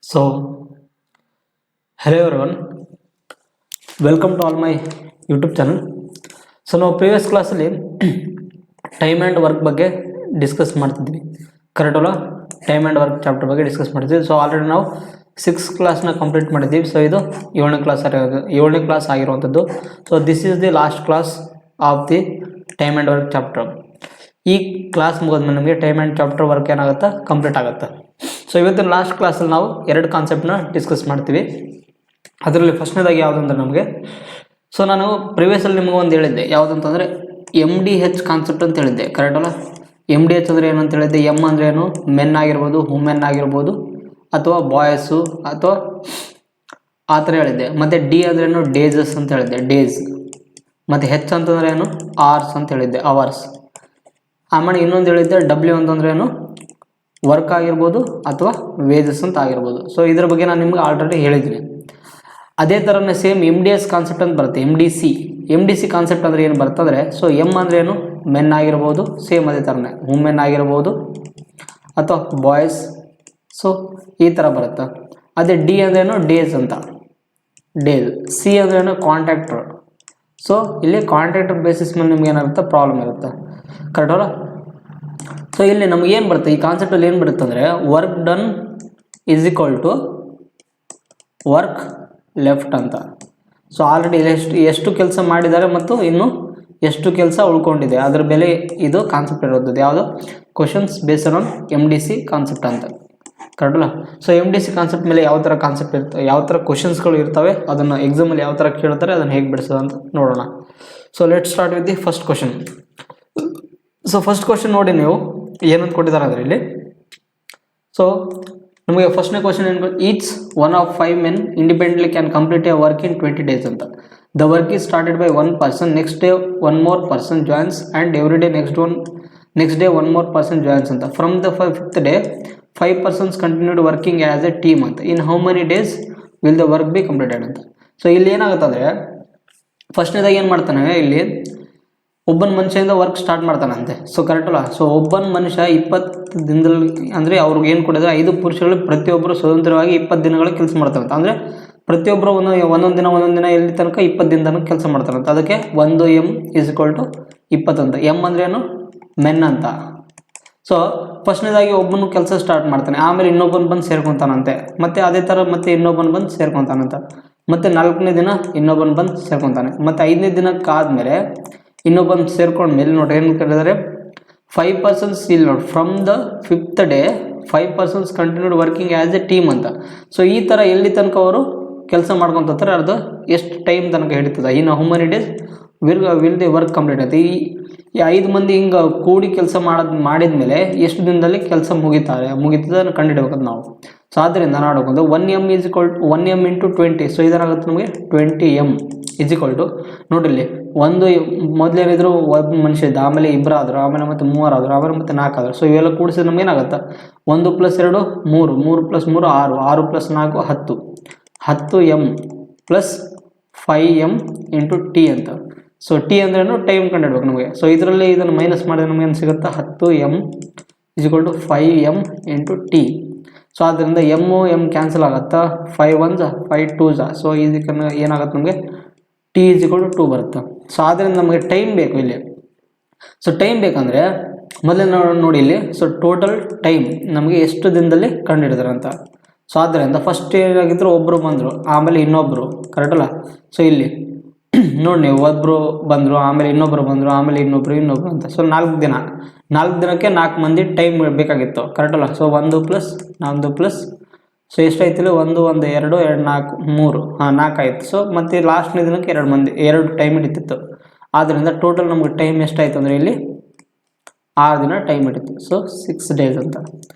So, hello everyone, welcome to all my YouTube channel. So, ನಾವು previous ಕ್ಲಾಸಲ್ಲಿ time and work ಬಗ್ಗೆ discuss ಮಾಡ್ತಿದ್ವಿ, correct ಅಲ್ಲ? Time and work chapter ಬಗ್ಗೆ discuss ಮಾಡ್ತಿದ್ವಿ. ಸೊ ಆಲ್ರೆಡಿ ನಾವು 6th ಕ್ಲಾಸ್ನ ಕಂಪ್ಲೀಟ್ ಮಾಡಿದ್ದೀವಿ. ಸೊ ಇದು 7ನೇ ಕ್ಲಾಸ್ ಆಗಿರುವಂಥದ್ದು. So this is the last class of the time and work chapter. ಈ ಕ್ಲಾಸ್ ಮುಗಿದ್ಮೇಲೆ ನಮಗೆ ಟೈಮ್ ಆ್ಯಂಡ್ ಚಾಪ್ಟರ್ ವರ್ಕ್ ಏನಾಗುತ್ತೆ, ಕಂಪ್ಲೀಟ್ ಆಗುತ್ತೆ. ಸೊ ಇವತ್ತಿನ ಲಾಸ್ಟ್ ಕ್ಲಾಸಲ್ಲಿ ನಾವು 2 ಕಾನ್ಸೆಪ್ಟ್ನ ಡಿಸ್ಕಸ್ ಮಾಡ್ತೀವಿ. ಅದರಲ್ಲಿ ಫಸ್ಟ್ನೇದಾಗಿ ಯಾವುದಂದ್ರೆ ನಮಗೆ, ಸೊ ನಾನು ಪ್ರಿವಿಯಸಲ್ಲಿ ನಿಮಗೆ ಒಂದು ಹೇಳಿದ್ದೆ, ಯಾವುದಂತಂದರೆ MDH ಕಾನ್ಸೆಪ್ಟ್ ಅಂತ ಹೇಳಿದ್ದೆ, ಕರೆಕ್ಟ್ ಅಲ್ಲ? MDH ಅಂದರೆ ಏನು ಅಂತ ಹೇಳಿದ್ದೆ, ಎಮ್ ಅಂದರೆ ಏನು, ಮೆನ್ ಆಗಿರ್ಬೋದು, ವುಮೆನ್ ಆಗಿರ್ಬೋದು, ಅಥವಾ ಬಾಯ್ಸು ಅಥವಾ ಆ ಥರ ಹೇಳಿದ್ದೆ. ಮತ್ತು ಡಿ ಅಂದರೆ ಏನು, ಡೇಸಸ್ ಅಂತ ಹೇಳಿದ್ದೆ, ಡೇಸ್. ಮತ್ತು ಹೆಚ್ ಅಂತಂದರೆ ಏನು, ಅವರ್ಸ್ ಅಂತ ಹೇಳಿದ್ದೆ, ಅವರ್ಸ್. ಆಮೇಲೆ ಇನ್ನೊಂದು ಹೇಳಿದ್ದೆ ಡಬ್ಲ್ಯೂ ಅಂತಂದ್ರೆ ಏನು, ವರ್ಕ್ ಆಗಿರ್ಬೋದು ಅಥವಾ ವೇಜಸ್ ಅಂತ ಆಗಿರ್ಬೋದು. ಸೊ ಇದ್ರ ಬಗ್ಗೆ ನಾನು ನಿಮ್ಗೆ ಆಲ್ರೆಡಿ ಹೇಳಿದ್ದೀನಿ. ಅದೇ ಥರನೇ ಸೇಮ್ MDS ಕಾನ್ಸೆಪ್ಟ್ ಅಂತ ಬರುತ್ತೆ, MDC ಕಾನ್ಸೆಪ್ಟ್ ಅಂದರೆ ಏನು ಬರುತ್ತೆ ಅಂದರೆ, ಸೊ ಎಮ್ ಅಂದರೆ ಏನು, ಮೆನ್ ಆಗಿರ್ಬೋದು, ಸೇಮ್ ಅದೇ ಥರನೇ ವುಮೆನ್ ಆಗಿರ್ಬೋದು ಅಥವಾ ಬಾಯ್ಸ್. ಸೊ ಈ ಥರ ಬರುತ್ತೆ. ಅದೇ ಡಿ ಅಂದ್ರೇನು, ಡೇಸ್ ಅಂತ, ಡೇಸ್. ಸಿ ಅಂದ್ರೇನು, ಕಾಂಟ್ರಾಕ್ಟರ್. ಸೊ ಇಲ್ಲಿ ಕಾಂಟ್ರಾಕ್ಟರ್ ಬೇಸಿಸ್ ಮೇಲೆ ನಿಮ್ಗೆ ಏನಾಗುತ್ತೆ, ಪ್ರಾಬ್ಲಮ್ ಇರುತ್ತೆ, ಕರೆಕ್ಟ್ ಅಲ್ಲ? ಸೊ ಇಲ್ಲಿ ನಮ್ಗೆ ಏನು ಬರುತ್ತೆ, ಈ ಕಾನ್ಸೆಪ್ಟಲ್ಲಿ ಏನು ಬರುತ್ತೆ ಅಂದರೆ, work done is equal to work left ಅಂತ. ಸೊ ಆಲ್ರೆಡಿ ಎಷ್ಟು ಕೆಲಸ ಮಾಡಿದ್ದಾರೆ ಮತ್ತು ಇನ್ನು ಎಷ್ಟು ಕೆಲಸ ಉಳ್ಕೊಂಡಿದೆ ಅದರ ಬೆಲೆ ಇದು ಕಾನ್ಸೆಪ್ಟ್ ಇರೋದು. ಯಾವುದು, questions based on MDC concept ಅಂತ, ಕರೆಕ್ಟ್ ಅಲ್ಲ? ಸೊ MDC ಕಾನ್ಸೆಪ್ಟ್ ಮೇಲೆ ಯಾವ ಥರ ಕಾನ್ಸೆಪ್ಟ್ ಇರ್ತವೆ, ಯಾವ ಥರ ಕ್ವಶನ್ಸ್ಗಳು ಇರ್ತವೆ, ಅದನ್ನು ಎಕ್ಸಾಮಲ್ಲಿ ಯಾವ ಥರ ಕೇಳ್ತಾರೆ, ಅದನ್ನು ಹೇಗೆ ಬಿಡಿಸೋದು ಅಂತ ನೋಡೋಣ. So let start with the first question. So first question ನೋಡಿ, ನೀವು ಏನಂತ ಕೊಟ್ಟಿದ್ದಾರೆ ಅಂದರೆ ಇಲ್ಲಿ, ಸೊ ನಮಗೆ ಫಸ್ಟ್ನೇ ಕ್ವಶನ್ ಏನು, each one of 5 men independently can complete a work in 20 days ಅಂತ. The work is started by 1 person, next day 1 more person joins and every day next day 1 more person joins ಅಂತ. From the 5th day 5 persons continued working as a team ಅಂತ. In how many days will the work be completed ಅಂತ. So ಇಲ್ಲಿ ಏನಾಗುತ್ತೆ ಅಂದರೆ, ಫಸ್ಟ್ನೇದಾಗಿ ಏನು ಮಾಡ್ತಾನೆ, ಇಲ್ಲಿ ಒಬ್ಬನ ಮನುಷ್ಯದಿಂದ ವರ್ಕ್ ಸ್ಟಾರ್ಟ್ ಮಾಡ್ತಾನಂತೆ. ಸೊ ಕರೆಕ್ಟ್ ಅಲ್ಲ? ಸೊ ಒಬ್ಬನ ಮನುಷ್ಯ 20 ದಿನದಲ್ಲಿ, ಅಂದರೆ ಅವ್ರಿಗೆ ಏನು ಕೊಡಿದ್ರೆ 5 ಪುರುಷಗಳು ಪ್ರತಿಯೊಬ್ಬರು ಸ್ವತಂತ್ರವಾಗಿ 20 ದಿನಗಳ ಕೆಲಸ ಮಾಡ್ತಾರಂತ. ಅಂದರೆ ಪ್ರತಿಯೊಬ್ಬರು ಒಂದೊಂದು ದಿನ ಎಲ್ಲಿ ತನಕ 20 ದಿನ ತನಕ ಕೆಲಸ ಮಾಡ್ತಾರಂತ. ಅದಕ್ಕೆ 1M = 20 ಅಂತ. ಎಮ್ ಅಂದರೆ ಏನು, ಮೆನ್ ಅಂತ. ಸೊ ಫಸ್ಟ್ನೇದಾಗಿ ಒಬ್ಬನು ಕೆಲಸ ಸ್ಟಾರ್ಟ್ ಮಾಡ್ತಾನೆ, ಆಮೇಲೆ ಇನ್ನೊಬ್ಬನು ಬಂದು ಸೇರ್ಕೊತಾನಂತೆ, ಮತ್ತು ಅದೇ ಥರ ಮತ್ತೆ ಇನ್ನೊಬ್ಬನು ಬಂದು ಸೇರ್ಕೊತಾನಂತ, ಮತ್ತು 4ನೇ ದಿನ ಇನ್ನೊಬ್ಬನು ಬಂದು ಸೇರ್ಕೊತಾನೆ, ಮತ್ತು 5ನೇ ದಿನಕ್ಕಾದಮೇಲೆ ಇನ್ನೊಬ್ಬನು ಸೇರ್ಕೊಂಡ್ಮೇಲೆ ನೋಡ್ರಿ ಏನು ಕೇಳಿದರೆ, 5 persons ಇಲ್ಲಿ ನೋಡಿ, from the 5th day 5 persons continued working as a team ಅಂತ. ಸೊ ಈ ಥರ ಎಲ್ಲಿ ತನಕ ಅವರು ಕೆಲಸ ಮಾಡ್ಕೊತಾರೆ, ಅದು ಎಷ್ಟು ಟೈಮ್ ತನಕ ಹಿಡಿತದೆ, ಇನ್ನು how many days will the work complete ಆಯ್ತು. ಈ 5 ಮಂದಿ ಹಿಂಗೆ ಕೂಡಿ ಕೆಲಸ ಮಾಡಿದ್ಮೇಲೆ ಎಷ್ಟು ದಿನದಲ್ಲಿ ಕೆಲಸ ಮುಗಿತದೆ ಕಂಡುಹಿಡಬೇಕಂತ ನಾವು. ಸೊ ಆದ್ದರಿಂದ ನೋಡೋದು 1M = 1M × 20. ಸೊ ಇದೇನಾಗುತ್ತೆ ನಮಗೆ 20M = ನೋಡಿಲ್ಲಿ, ಒಂದು ಮೊದಲೇನಿದ್ರು ಒಬ್ಬ ಮನುಷ್ಯ ಇದ್ದ, ಆಮೇಲೆ 2 ಆದರು, ಆಮೇಲೆ ಮತ್ತೆ 3 ಆದರು, ಆಮೇಲೆ ಮತ್ತೆ 4 ಆದರು. ಸೊ ಇವೆಲ್ಲ ಕೂಡಿಸಿದ್ರೆ ನಮ್ಗೆ ಏನಾಗುತ್ತೆ, 1 + 2 3, 3 + 3 6, 6 + 4 10, 10M + 5M × T ಅಂತ. ಸೊ ಟಿ ಅಂದ್ರೇನು, ಟೈಮ್ ಕಂಡುಹಿಡ್ಬೇಕು ನಮಗೆ. ಸೊ ಇದರಲ್ಲಿ ಇದನ್ನು ಮೈನಸ್ ಮಾಡಿದ್ರೆ ನಮಗೆ ಏನು ಸಿಗುತ್ತೆ, 10M = 5M × T. ಸೊ ಆದ್ದರಿಂದ M ಕ್ಯಾನ್ಸಲ್ ಆಗುತ್ತಾ, 5 1s 5 2s. ಸೊ ಇದಕ್ಕೆ ಏನಾಗುತ್ತೆ ನಮಗೆ, T = 2 ಬರುತ್ತೆ. ಸೊ ಆದ್ದರಿಂದ ನಮಗೆ ಟೈಮ್ ಬೇಕು ಇಲ್ಲಿ. ಸೊ ಟೈಮ್ ಬೇಕಂದರೆ ಮೊದಲೇ ನೋಡಿ ಇಲ್ಲಿ, ಸೊ ಟೋಟಲ್ ಟೈಮ್ ನಮಗೆ ಎಷ್ಟು ದಿನದಲ್ಲಿ ಕಂಡುಹಿಡಿದಾರೆ ಅಂತ. ಸೊ ಆದ್ದರಿಂದ ಫಸ್ಟ್ ಏನಾಗಿದ್ರು, ಒಬ್ಬರು ಬಂದರು, ಆಮೇಲೆ ಇನ್ನೊಬ್ಬರು, ಕರೆಕ್ಟ್ ಅಲ್ಲ? ಸೊ ಇಲ್ಲಿ ನೋಡಿ ನೀವು, ಒಬ್ಬರು ಬಂದರು, ಆಮೇಲೆ ಇನ್ನೊಬ್ಬರು ಬಂದರು, ಆಮೇಲೆ ಇನ್ನೊಬ್ಬರು ಅಂತ. ಸೊ 4 ದಿನಕ್ಕೆ 4 ಮಂದಿ ಟೈಮ್ ಬೇಕಾಗಿತ್ತು, ಕರೆಕ್ಟ್ ಅಲ್ಲ? ಸೊ 1 + ಸೊ ಎಷ್ಟಾಯ್ತಿಲ್ಲ, 1 1 2 2 4 3, 4 ಆಯಿತು. ಸೊ ಮತ್ತು ಲಾಸ್ಟ್ನೇ ದಿನಕ್ಕೆ 2 ಟೈಮ್ ಹಿಡಿತಿತ್ತು. ಆದ್ದರಿಂದ ಟೋಟಲ್ ನಮಗೆ ಟೈಮ್ ಎಷ್ಟಾಯಿತು ಅಂದರೆ ಇಲ್ಲಿ 6 ದಿನ ಟೈಮ್ ಹಿಡಿತು. ಸೊ 6 days ಅಂತ.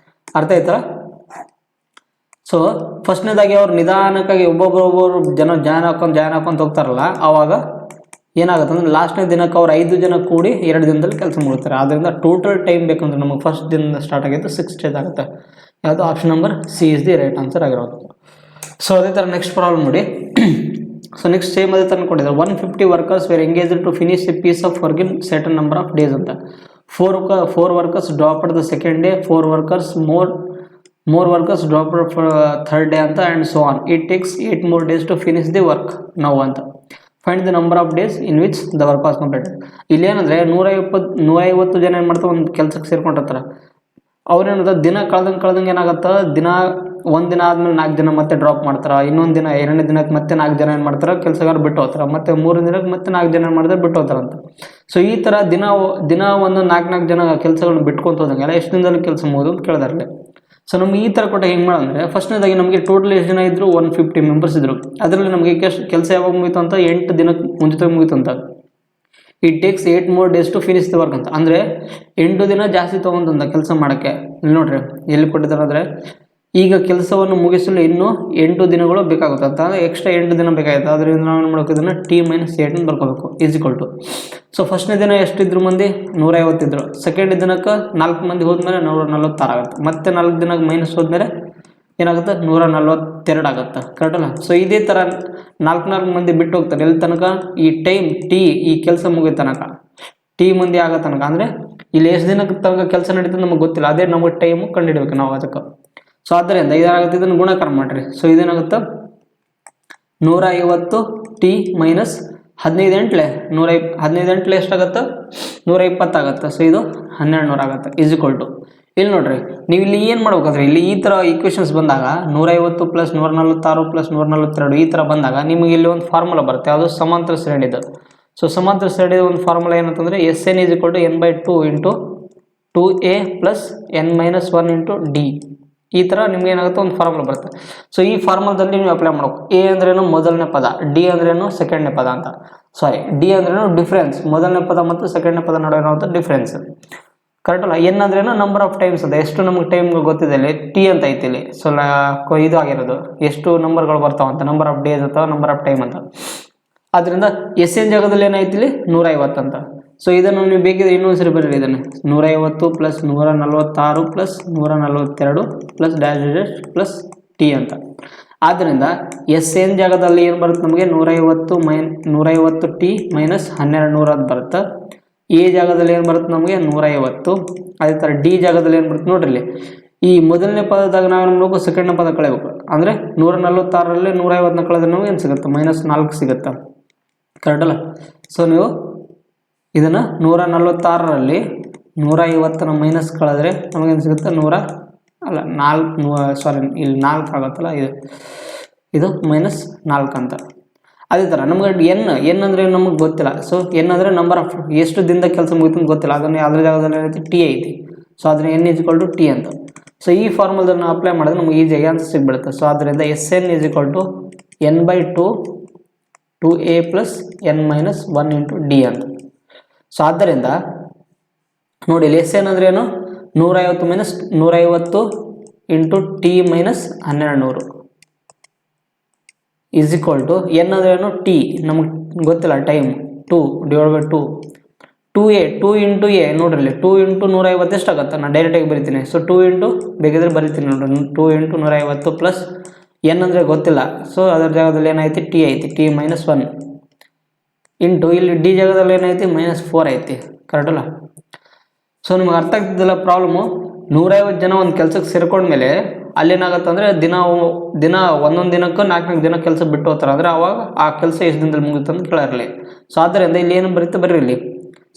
ಅರ್ಥ ಆಯ್ತಾ? ಸೊ ಫಸ್ಟ್ನೇದಾಗಿ ಅವ್ರು ನಿಧಾನಕ್ಕಾಗಿ ಒಬ್ಬೊಬ್ಬರು ಜಾಯ್ನ್ ಹಾಕೊಂಡು ಹೋಗ್ತಾರಲ್ಲ, ಆವಾಗ ಏನಾಗುತ್ತೆ ಅಂದರೆ ಲಾಸ್ಟ್ನೇ ದಿನಕ್ಕೆ ಅವ್ರು 5 ಜನ ಕೂಡಿ 2 ದಿನದಲ್ಲಿ ಕೆಲಸ ಮಾಡ್ತಾರೆ. ಆದ್ದರಿಂದ ಟೋಟಲ್ ಟೈಮ್ ಬೇಕಂದ್ರೆ ನಮಗೆ ಫಸ್ಟ್ ದಿನದಿಂದ ಸ್ಟಾರ್ಟ್ ಆಗಿದ್ದು 6 days ಆಗುತ್ತೆ. ಯಾವುದು, option number C is the right answer ಆಗಿರೋದು. ಸೊ ಅದೇ ಥರ ನೆಕ್ಸ್ಟ್ ಪ್ರಾಬ್ಲಮ್ ನೋಡಿ. ಸೊ ನೆಕ್ಸ್ಟ್ ಸೇಮ್ ಅದೇ ಥರ ಕೊಟ್ಟಿದ್ದಾರೆ, 150 workers were engaged to finish a piece of work in certain number of days ಅಂತ. 4 workers dropped the second day, 4 workers more more workers dropped for third day ಅಂತ and so on. It takes 8 more days to finish the work now ಅಂತ. Find the number of days in which the work was completed. ಇಲ್ಲಿ ಏನಂದ್ರೆ 150 ಜನ ಏನು ಮಾಡ್ತಾರೆ, ಒಂದು ಕೆಲಸಕ್ಕೆ ಸೇರ್ಕೊಂಡಿರ್ತಾರೆ. ಅವ್ರೇನದ ದಿನ ಕಳೆದಂಗೆ ಏನಾಗುತ್ತೆ, ಒಂದು ದಿನ ಆದ್ಮೇಲೆ 4 ಜನ ಮತ್ತೆ ಡ್ರಾಪ್ ಮಾಡ್ತಾರೆ, ಇನ್ನೊಂದು ದಿನ 2ನೇ ದಿನಕ್ಕೆ ಮತ್ತೆ 4 ಜನ ಏನು ಮಾಡ್ತಾರೆ ಕೆಲಸಗಾರ ಬಿಟ್ಟು ಹೋಗ್ತಾರೆ, ಮತ್ತೆ 3ನೇ ದಿನಕ್ಕೆ ಮತ್ತೆ 4 ಜನ ಏನು ಮಾಡ್ತಾರೆ ಬಿಟ್ಟು ಹೋಗ್ತಾರೆ ಅಂತ. ಸೊ ಈ ಥರ ದಿನ ಒಂದು 4 ಜನ ಕೆಲಸಗಳನ್ನ ಬಿಟ್ಕೊಂತ ಹೋದಂಗೆಲ್ಲ ಎಷ್ಟು ದಿನದಲ್ಲಿ ಕೆಲಸ ಮುಗಿದು ಅಂತ ಕೇಳಿದಾರೆ. ಸೊ ನಮ್ಗೆ ಈ ಥರ ಕೊಟ್ಟಾಗ ಹೆಂಗೆ ಮಾಡಂದರೆ, ಫಸ್ಟ್ನೇದಾಗಿ ನಮಗೆ ಟೋಟಲ್ ಎಷ್ಟು ಜನ ಇದ್ದರು, 150 ಮೆಂಬರ್ಸ್ ಇದ್ದರು. ಅದರಲ್ಲಿ ನಮಗೆ ಕೆಲಸ ಯಾವಾಗ ಮುಗೀತು ಅಂತ 8 ದಿನಕ್ಕೆ ಮುಂಚಿತ ಮುಗೀತು ಅಂತ. It takes 8 more days to finish the work ಅಂತ. ಅಂದರೆ 8 ದಿನ ಜಾಸ್ತಿ ತೊಗೊಂತಂತ ಕೆಲಸ ಮಾಡೋಕ್ಕೆ. ಇಲ್ಲಿ ನೋಡ್ರಿ ಎಲ್ಲಿ ಕೊಟ್ಟಿದ್ದಾರೆ ಅಂದರೆ, ಈಗ ಕೆಲಸವನ್ನು ಮುಗಿಸಲು ಇನ್ನೂ 8 ದಿನಗಳು ಬೇಕಾಗುತ್ತೆ ಅಂತ. ಅಂದರೆ ಎಕ್ಸ್ಟ್ರಾ 8 ದಿನ ಬೇಕಾಗುತ್ತೆ. ಅದರಿಂದ ನಾವು ಏನು ಮಾಡ್ಬೇಕು, ಇದನ್ನು T-8 ಅಂತ ಬರ್ಕೋಬೇಕು = ಸೊ ಫಸ್ಟ್ನೇ ದಿನ ಎಷ್ಟಿದ್ರು ಮಂದಿ, 150 ಇದ್ರು. ಸೆಕೆಂಡ್ ದಿನಕ್ಕೆ 4 ಮಂದಿ ಹೋದ್ಮೇಲೆ 146 ಆಗುತ್ತೆ. ಮತ್ತೆ 4 ದಿನಕ್ಕೆ ಮೈನಸ್ ಹೋದ್ಮೇಲೆ ಏನಾಗುತ್ತೆ, 142 ಆಗುತ್ತೆ. ಕರೆಕ್ಟಲ್ಲ. ಸೊ ಇದೇ ಥರ 4 ಮಂದಿ ಬಿಟ್ಟು ಹೋಗ್ತಾರೆ. ಎಲ್ಲಿ ತನಕ, ಈ ಟೈಮ್ ಈ ಕೆಲಸ ಮುಗಿದ ತನಕ, ಮಂದಿ ಆಗೋ ತನಕ. ಅಂದರೆ ಇಲ್ಲಿ ಎಷ್ಟು ದಿನಕ್ಕೆ ತನಕ ಕೆಲಸ ನಡೀತದೆ ನಮಗೆ ಗೊತ್ತಿಲ್ಲ, ಅದೇ ನಮಗೆ ಟೈಮು ಕಂಡುಹಿಡಬೇಕು ನಾವು ಅದಕ್ಕೆ. ಸೊ ಆದ್ದರಿಂದ ಇದಾಗುತ್ತೆ, ಇದನ್ನು ಗುಣಾಕಾರ ಮಾಡಿರಿ. ಸೊ ಇದೇನಾಗುತ್ತೆ, 150 T ಮೈನಸ್ 15 15 ಎಷ್ಟಾಗುತ್ತೆ, 120 ಆಗುತ್ತೆ. ಸೊ ಇದು 1200 ಆಗುತ್ತೆ = ಇಲ್ಲಿ ನೋಡ್ರಿ, ನೀವು ಇಲ್ಲಿ ಏನು ಮಾಡ್ಬೇಕಾದ್ರೆ, ಇಲ್ಲಿ ಈ ಥರ ಈಕ್ವೇಷನ್ಸ್ ಬಂದಾಗ 150 + 146 + 142 ಈ ಥರ ಬಂದಾಗ ನಿಮಗೆ ಇಲ್ಲಿ ಒಂದು ಫಾರ್ಮುಲಾ ಬರುತ್ತೆ, ಅದು ಸಮಾಂತರ ಶ್ರೇಣಿದು. ಸೊ ಸಮಾಂತರ ಶ್ರೇಣಿದ ಒಂದು ಫಾರ್ಮುಲಾ ಏನಂತಂದರೆ, SN = n/2 × 2a + n-1 × d. ಈ ಥರ ನಿಮ್ಗೆ ಏನಾಗುತ್ತೆ, ಒಂದು ಫಾರ್ಮುಲಾ ಬರುತ್ತೆ. ಸೊ ಈ ಫಾರ್ಮುಲಾದಲ್ಲಿ ನೀವು ಅಪ್ಲೈ ಮಾಡಬೇಕು. ಎ ಅಂದ್ರೇನು, ಮೊದಲನೇ ಪದ, ಡಿ ಅಂದ್ರೇನು, ಸೆಕೆಂಡ್ನೇ ಪದ ಅಂತ. ಡಿ ಅಂದ್ರೇನು, ಡಿಫ್ರೆನ್ಸ್, ಮೊದಲನೇ ಪದ ಮತ್ತು ಸೆಕೆಂಡ್ನೇ ಪದ ನಡುವೆ ಇರುವಂಥ ಡಿಫ್ರೆನ್ಸ್. ಕರೆಕ್ಟ್ ಅಲ್ಲ. ಎನ್ ಅಂದ್ರೇನು, ನಂಬರ್ ಆಫ್ ಟೈಮ್ಸ್ ಅದ, ಎಷ್ಟು ನಮಗೆ ಟೈಮ್ಗಳು ಗೊತ್ತಿದೆ ಇಲ್ಲಿ, ಟಿ ಅಂತ ಐತಿ ಇಲ್ಲಿ. ಸೊ ಇದು ಆಗಿರೋದು ಎಷ್ಟು ನಂಬರ್ಗಳು ಬರ್ತಾವಂತ, ನಂಬರ್ ಆಫ್ ಡೇಸ್ ಅಥವಾ ನಂಬರ್ ಆಫ್ ಟೈಮ್ ಅಂತ. ಆದ್ದರಿಂದ SN ಜಾಗದಲ್ಲಿ ಏನಾಯ್ತು ಇಲ್ಲಿ, 150 ಅಂತ. ಸೊ ಇದನ್ನು ನೀವು ಬೇಕಿದ್ರೆ ಇನ್ನೊಂದ್ಸರಿ ಬರೀರಿ, ಇದನ್ನು 150 + 146 + 142 + ಡ್ಯಾಶ್ T ಅಂತ. ಆದ್ದರಿಂದ SN ಜಾಗದಲ್ಲಿ ಏನು ಬರುತ್ತೆ ನಮಗೆ, 150 T ಮೈನಸ್ 1200 ಅಂತ ಬರುತ್ತೆ. ಎ ಜಾಗದಲ್ಲಿ ಏನು ಬರುತ್ತೆ ನಮಗೆ, 150. ಅದೇ ಥರ ಡಿ ಜಾಗದಲ್ಲಿ ಏನು ಬರುತ್ತೆ ನೋಡ್ರಿ, ಇಲ್ಲಿ ಈ ಮೊದಲನೇ ಪದದಾಗ ನಾವು ನೋಡಬೇಕು, ಸೆಕೆಂಡ್ನೇ ಪದ ಕಳೆಯಬೇಕು. ಅಂದರೆ 146ರಲ್ಲಿ 150ನ ಕಳೆದ್ರೆ ನಮಗೆ ಏನು ಸಿಗುತ್ತೆ, -4 ಸಿಗುತ್ತೆ. ಕರೆಕ್ಟಲ್ಲ. ಸೊ ನೀವು ಇದನ್ನು 146ರಲ್ಲಿ 150ನ ಮೈನಸ್ ಕಳೆದ್ರೆ ನಮಗೇನು ಸಿಗುತ್ತೆ, 4 ಇಲ್ಲಿ 4 ಆಗುತ್ತಲ್ಲ, ಇದು -4 ಅಂತ. ಅದೇ ಥರ ನಮ್ಗೆ ಎನ್ ಅಂದರೆ ನಮಗೆ ಗೊತ್ತಿಲ್ಲ. ಸೊ ಎನ್ ಅಂದರೆ ನಂಬರ್ ಆಫ್, ಎಷ್ಟು ದಿನದ ಕೆಲಸ ಮುಗಿತು ಅಂತ ಗೊತ್ತಿಲ್ಲ, ಅದನ್ನು ಯಾವುದ್ರ ಜಾಗದಲ್ಲಿ ಏನೈತಿ, ಟಿ ಐತಿ. ಸೊ ಅದನ್ನ n = T ಅಂತ. ಸೊ ಈ ಫಾರ್ಮುಲಾದನ್ನು ಅಪ್ಲೈ ಮಾಡಿದ್ರೆ ನಮಗೆ ಈಜಿಯಾಗಿ ಆನ್ಸರ್ ಸಿಗ್ಬಿಡುತ್ತೆ. ಸೊ ಅದರಿಂದ SN = n/2 2a + n-1 × d ಅಂತ. ಸೊ ಆದ್ದರಿಂದ ನೋಡಿ, ಇಲ್ಲಿ SN ಅಂದ್ರೆ ಏನು, 150 × T - 1200 = n ಅಂದ್ರೆ ಏನು, ಟಿ ನಮಗೆ ಗೊತ್ತಿಲ್ಲ ಟೈಮ್, 2 / 2 2a 2 × a ನೋಡ್ರಿ, ಇಲ್ಲಿ 2 × 150 ಎಷ್ಟಾಗುತ್ತೆ, ನಾನು ಡೈರೆಕ್ಟಾಗಿ ಬರಿತೀನಿ. ಸೊ 2 × ಬೇಕಿದ್ರೆ ಬರಿತೀನಿ ನೋಡ್ರಿ, 2 × 150 ಪ್ಲಸ್ n ಅಂದರೆ ಗೊತ್ತಿಲ್ಲ. ಸೊ ಅದರ ಜಾಗದಲ್ಲಿ ಏನೈತಿ, ಟಿ ಐತಿ, T - 1 ಇಂಟು ಇಲ್ಲಿ ಡಿ ಜಾಗದಲ್ಲಿ ಏನೈತಿ, -4 ಐತಿ. ಕರೆಕ್ಟಲ್ಲ. ಸೊ ನಿಮ್ಗೆ ಅರ್ಥ ಆಗ್ತಿದ್ದಿಲ್ಲ ಪ್ರಾಬ್ಲಮು. 150 ಜನ ಒಂದು ಕೆಲಸಕ್ಕೆ ಸೇರ್ಕೊಂಡ್ಮೇಲೆ ಅಲ್ಲೇನಾಗುತ್ತೆ ಅಂದರೆ, ದಿನ ಒಂದೊಂದು ದಿನಕ್ಕೂ 4 ದಿನ ಕೆಲಸ ಬಿಟ್ಟು ಹೋಗ್ತಾರೆ. ಅಂದರೆ ಅವಾಗ ಆ ಕೆಲಸ ಎಷ್ಟು ದಿನದಲ್ಲಿ ಮುಗಿತು ಅಂತ ಕೇಳಿರಲಿ. ಸೊ ಆದ್ದರಿಂದ ಇಲ್ಲಿ ಏನು ಬರೀತಾ ಬರ್ರಿ ಇಲ್ಲಿ.